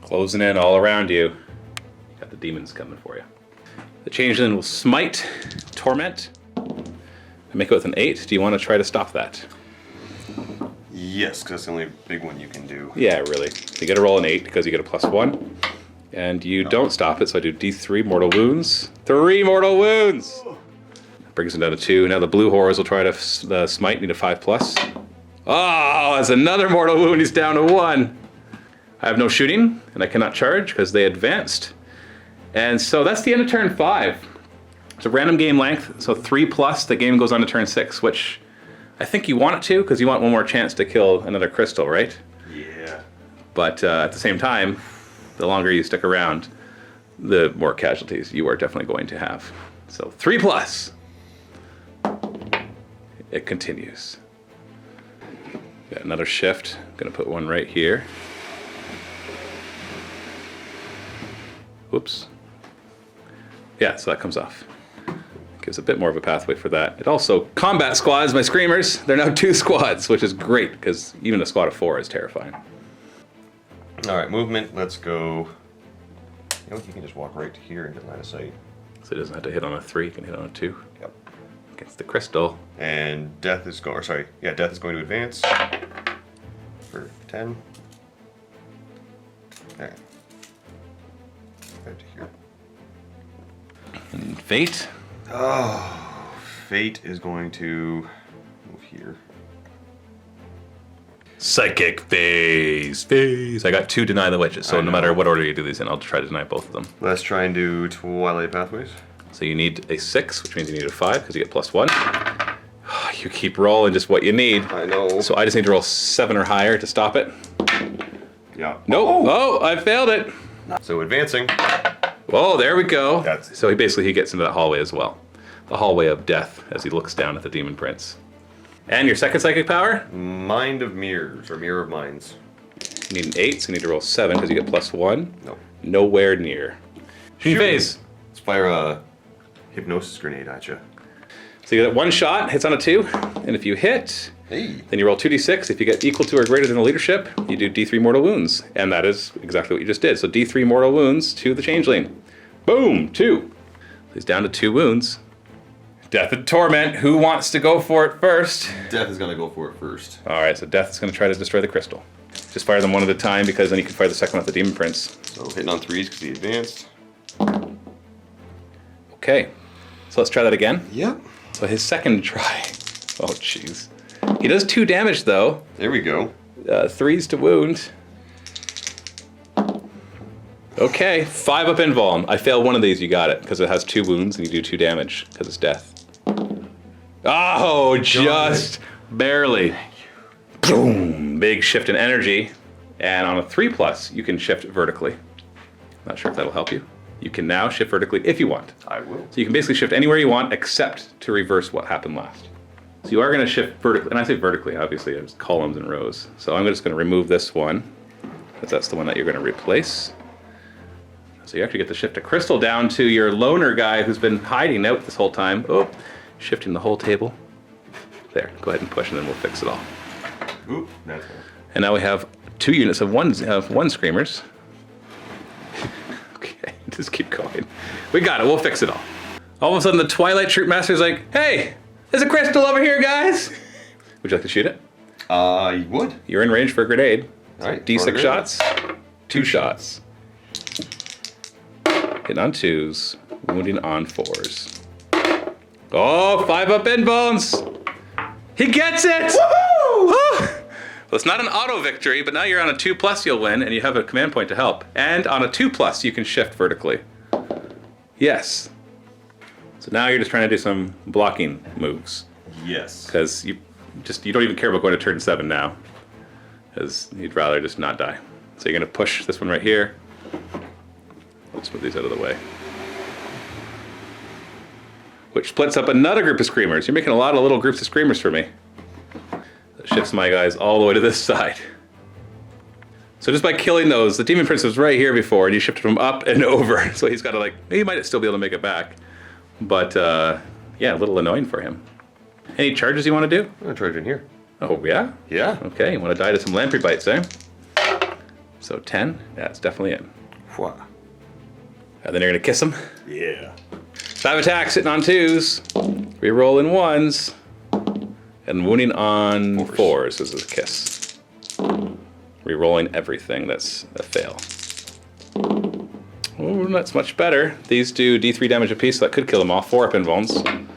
Closing in all around you. Got the demons coming for you. The Changeling will smite, torment, and make it with an 8. Do you want to try to stop that? Yes, because that's the only big one you can do. Yeah, really. You get to roll an 8 because you get a +1. And you don't stop it, so I do D3 mortal wounds. 3 mortal wounds! That brings him down to 2. Now the blue horrors will try to smite, need a 5+. Oh, that's another mortal wound. He's down to 1. I have no shooting, and I cannot charge because they advanced. And so that's the end of turn 5. It's a random game length, so 3+, the game goes on to turn 6, which I think you want it to, because you want one more chance to kill another crystal, right? Yeah. But at the same time, the longer you stick around, the more casualties you are definitely going to have. So 3+. It continues. Got another shift. I'm going to put one right here. Whoops. Yeah, so that comes off. Gives a bit more of a pathway for that. It also combat squads my screamers. They're now 2 squads, which is great because even a squad of 4 is terrifying. All right, movement. Let's go. You know, you can just walk right to here and get line of sight. So it doesn't have to hit on a 3, it can hit on a 2. Yep. Against the crystal. And Death is going. Sorry, yeah, Death is going to advance for 10. All right. Back to here. And Fate. Oh, Fate is going to move here. Psychic phase. I got 2 deny the witches, so no matter what order you do these in, I'll try to deny both of them. Let's try and do Twilight Pathways. So you need a 6, which means you need a 5 because you get +1. You keep rolling just what you need. I know. So I just need to roll 7 or higher to stop it. Yeah. Nope. Oh, I failed it. So advancing. Oh, there we go. That's- So he gets into that hallway as well. The hallway of death as he looks down at the demon prince. And your second psychic power? Mind of Mirrors, or Mirror of Minds. You need an 8, so you need to roll 7 because you get +1. No. Nowhere near. Shooting phase. Let's fire a Hypnosis Grenade at you. So you get 1 shot, hits on a 2, and if you hit, Hey. then you roll 2d6. If you get equal to or greater than the leadership, you do d3 mortal wounds. And that is exactly what you just did. So d3 mortal wounds to the changeling. Boom, 2. He's down to 2 wounds. Death and Torment. Who wants to go for it first? Death is going to go for it first. All right, so Death is going to try to destroy the crystal. Just fire them one at a time because then you can fire the second one at the demon prince. So hitting on 3s because he advanced. Okay, so let's try that again. Yep. So his second try. Oh, jeez. He does 2 damage though. There we go. 3s to wound. Okay, 5 up invuln. I failed one of these, you got it, because it has 2 wounds and you do 2 damage, because it's death. Oh, just barely. Boom! Big shift in energy. And on a 3+, you can shift vertically. Not sure if that'll help you. You can now shift vertically if you want. I will. So you can basically shift anywhere you want except to reverse what happened last. So you are going to shift vertically, and I say vertically, obviously, there's columns and rows. So I'm just going to remove this one, because that's the one that you're going to replace. So you actually get to shift a crystal down to your loner guy who's been hiding out this whole time. Oh, shifting the whole table. There, go ahead and push and then we'll fix it all. Oop, that's good. And now we have 2 units of one screamers. Okay, just keep going. We got it, we'll fix it all. All of a sudden the Twilight Troop Master's like, hey, there's a crystal over here, guys. Would you like to shoot it? You would. You're in range for a grenade. All right, D6 grenade. shots, 2 shots. Hitting on 2s, wounding on 4s. Oh, 5 up invulns! He gets it! Woohoo! Well, it's not an auto victory, but now you're on a 2+, you'll win, and you have a command point to help. And on a 2+, you can shift vertically. Yes. So now you're just trying to do some blocking moves. Yes. Because you don't even care about going to turn 7 now. Because you'd rather just not die. So you're going to push this one right here. Let's move these out of the way. Which splits up another group of screamers. You're making a lot of little groups of screamers for me. That shifts my guys all the way to this side. So just by killing those, the demon prince was right here before, and you shifted him up and over. So he's got to he might still be able to make it back. But yeah, a little annoying for him. Any charges you want to do? I'm going to charge in here. Oh, yeah? Yeah. Okay, you want to die to some lamprey bites, eh? So 10, yeah, it's definitely in. Wow. And then you're going to kiss him. Yeah. 5 attacks, hitting on 2s. Rerolling 1s. And wounding on 4s. This is a kiss. Rerolling everything, that's a fail. Oh, that's much better. These do D3 damage apiece, so that could kill them all. 4 up invulns.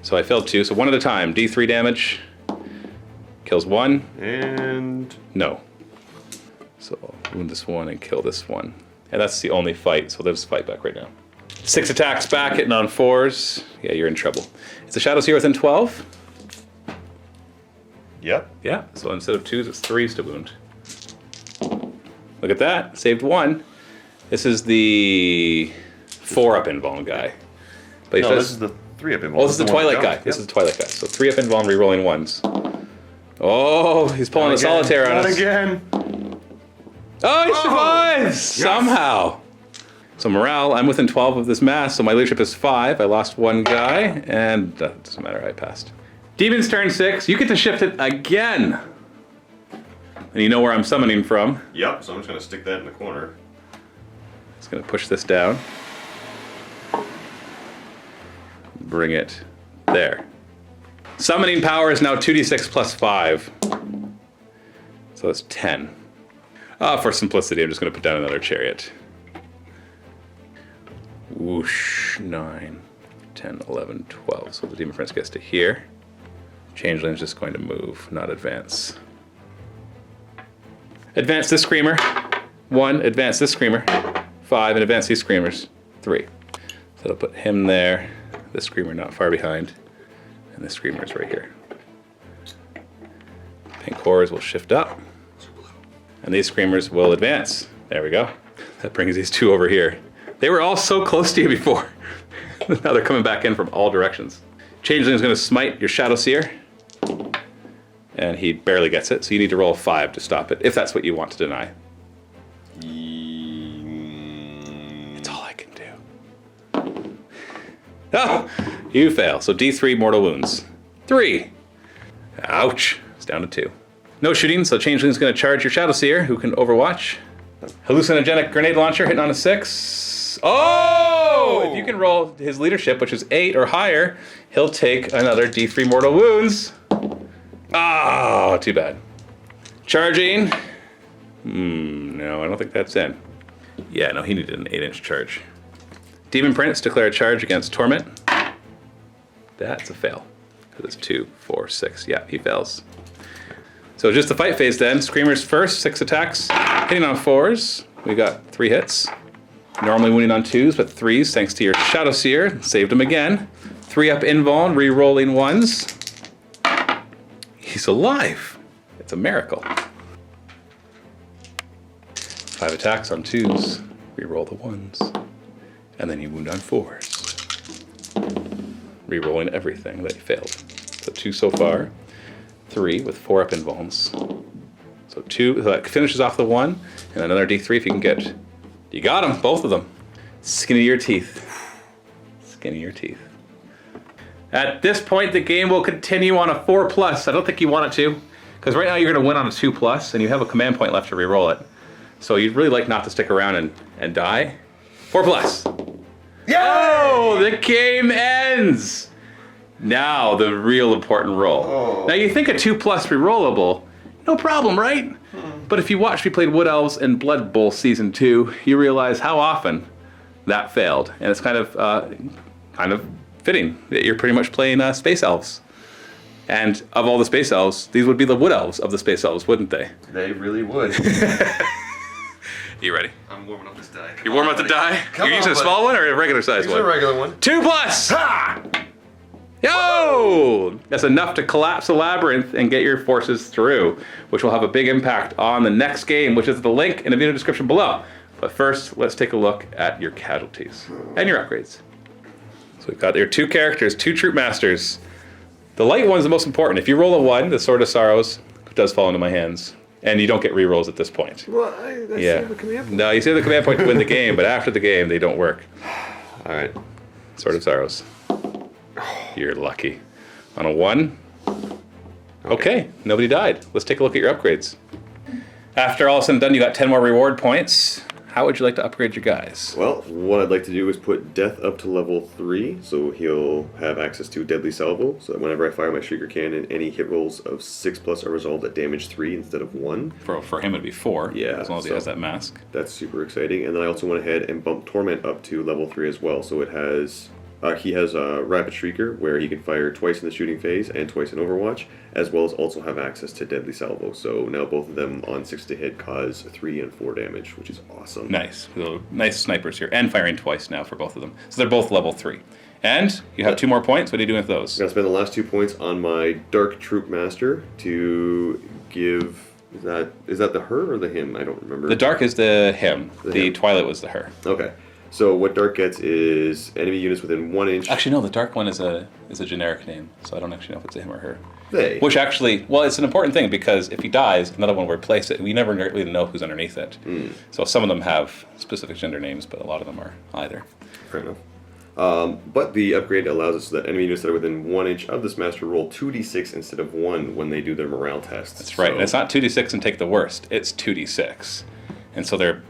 So I failed 2, so 1 at a time. D3 damage. Kills 1. And... No. So wound this one and kill this one. And that's the only fight, so let's fight back right now. 6 attacks back, hitting on 4s. Yeah, you're in trouble. Is the shadows here within 12? Yep. Yeah, so instead of 2s, it's 3s to wound. Look at that, saved 1. This is the 4 up invuln guy. But he No, says, this is the 3 up invuln. oh, this is the Twilight guy. This is the Twilight guy. So 3 up invuln, rerolling 1s. Oh, he's pulling a solitaire on us. again. Oh, he survives! Somehow. So morale, I'm within 12 of this mass, so my leadership is 5. I lost 1 guy, and it doesn't matter, I passed. Demon's turn 6. You get to shift it again. And you know where I'm summoning from. Yep, so I'm just going to stick that in the corner. Just gonna push this down. Bring it there. Summoning power is now 2d6 plus 5. So that's 10. For simplicity, I'm just gonna put down another chariot. Whoosh, 9, 10, 11, 12. So the Demon Prince gets to here. Changeling's just going to move, not advance. Advance this Screamer. 1, advance this Screamer. 5, and advance these Screamers. 3. So it'll put him there, the Screamer not far behind, and the Screamer's right here. Pink Horrors will shift up, and these Screamers will advance. There we go. That brings these 2 over here. They were all so close to you before. Now they're coming back in from all directions. Changeling's going to smite your Shadow Seer, and he barely gets it, so you need to roll a 5 to stop it, if that's what you want to deny. It's all I can do. Oh, you fail. So D3 mortal wounds. 3. Ouch. It's down to 2. No shooting, so Changeling's going to charge your Shadow Seer, who can overwatch. Hallucinogenic grenade launcher hitting on a 6. Oh! If you can roll his leadership, which is 8 or higher, he'll take another D3 mortal wounds. Oh, too bad. Charging. No, I don't think that's in. Yeah, no, he needed an 8-inch charge. Demon Prince, declare a charge against Torment. That's a fail. Because it's 2, 4, 6. Yeah, he fails. So just the fight phase then. Screamers first, 6 attacks. Hitting on 4s. We got 3 hits. Normally wounding on 2s, but 3s thanks to your Shadow Seer. Saved him again. 3 up invuln, re-rolling 1s. He's alive. It's a miracle. 5 attacks on 2s. Re-roll the 1s. And then you wound on 4s. Re-rolling everything that you failed. So 2 so far. 3 with 4 up invulns. So 2, so that finishes off the 1. And another D3 if you can get. You got them, both of them. Skin of your teeth. Skin of your teeth. At this point, the game will continue on a 4+. I don't think you want it to, because right now you're going to win on a 2+, and you have a command point left to re-roll it. So you'd really like not to stick around and die. 4+. Yeah! Oh, the game ends! Now the real important roll. Oh. Now you think a 2+ re-rollable, no problem, right? But if you watched me play Wood Elves in Blood Bowl Season 2, you realize how often that failed. And it's kind of fitting that you're pretty much playing Space Elves. And of all the Space Elves, these would be the Wood Elves of the Space Elves, wouldn't they? They really would. You ready? I'm warming up this die. You're warming up the die? You're using a small one or a regular size one? Use a regular one. 2+! Ha! Yo! That's enough to collapse the Labyrinth and get your forces through, which will have a big impact on the next game, which is the link in the video description below. But first, let's take a look at your casualties and your upgrades. So we've got your 2 characters, 2 troop masters. The light one is the most important. If you roll a 1, the Sword of Sorrows does fall into my hands. And you don't get re-rolls at this point. Well, I save the command point. No, you save the command point to win the game, but after the game, they don't work. All right. Sword of Sorrows. You're lucky. On a 1. Okay, nobody died. Let's take a look at your upgrades. After all is said and done, you got 10 more reward points. How would you like to upgrade your guys? Well, what I'd like to do is put Death up to level 3, so he'll have access to Deadly Salvo, so that whenever I fire my Shrieker Cannon, any hit rolls of 6+ are resolved at damage 3 instead of 1. For him it'd be 4, yeah, as long as he has that mask. That's super exciting. And then I also went ahead and bumped Torment up to level 3 as well, so it has... he has a Rapid Shrieker, where he can fire twice in the shooting phase and twice in Overwatch, as well as also have access to Deadly Salvo. So now both of them on 6 to hit cause 3 and 4 damage, which is awesome. Nice. So nice snipers here. And firing twice now for both of them. So they're both level 3. And you have 2 more points. What are you doing with those? I'm going to spend the last 2 points on my Dark Troop Master to give... Is that the her or the him? I don't remember. The Dark is the him. The him. Twilight was the her. Okay. So what Dark gets is enemy units within 1 inch. Actually, no. The Dark one is a generic name, so I don't actually know if it's a him or her. They. Which actually, well, it's an important thing because if he dies, another one will replace it. We never really know who's underneath it. So some of them have specific gender names, but a lot of them are either. Fair enough. But the upgrade allows us so that enemy units that are within 1 inch of this master roll 2d6 instead of 1 when they do their morale tests. That's right. And it's not 2d6 and take the worst. It's 2d6. And so they're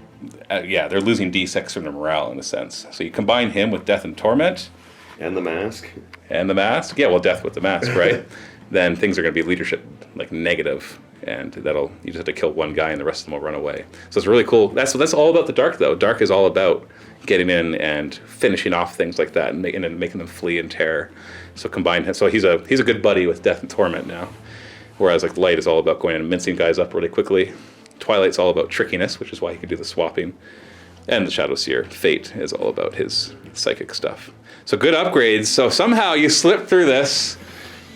losing d6 from their morale in a sense. So you combine him with Death and Torment. And the Mask. And the Mask. Yeah, well, Death with the Mask, right? Then things are going to be leadership, like negative. and you just have to kill one guy and the rest of them will run away. So it's really cool. That's all about the Dark, though. Dark is all about getting in and finishing off things like that and making them flee in terror. So he's a good buddy with Death and Torment now. Whereas like Light is all about going in and mincing guys up really quickly. Twilight's all about trickiness, which is why he can do the swapping. And the Shadow Seer, Fate, is all about his psychic stuff. So good upgrades. So somehow you slipped through this.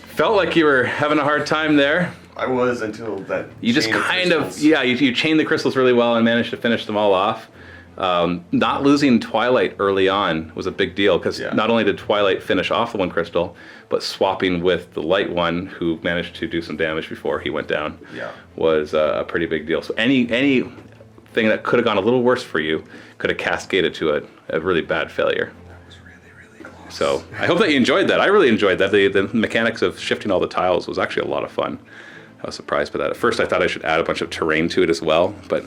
Felt like you were having a hard time there. I was until that. You just you chained the crystals really well and managed to finish them all off. Not losing Twilight early on was a big deal because not only did Twilight finish off the one crystal, but swapping with the Light one, who managed to do some damage before he went down, was a pretty big deal. So anything that could have gone a little worse for you could have cascaded to a really bad failure. That was really, really close. So I hope that you enjoyed that. I really enjoyed that. The mechanics of shifting all the tiles was actually a lot of fun. I was surprised by that. At first I thought I should add a bunch of terrain to it as well, but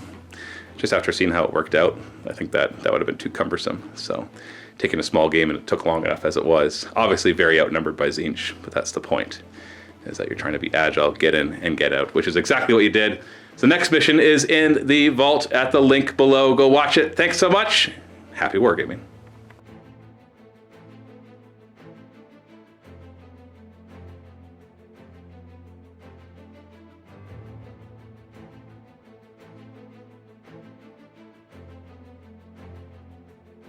just after seeing how it worked out, I think that would have been too cumbersome. So taking a small game, and it took long enough as it was. Obviously very outnumbered by Tzeentch, but that's the point, is that you're trying to be agile, get in and get out, which is exactly what you did. So the next mission is in the vault at the link below. Go watch it. Thanks so much. Happy wargaming.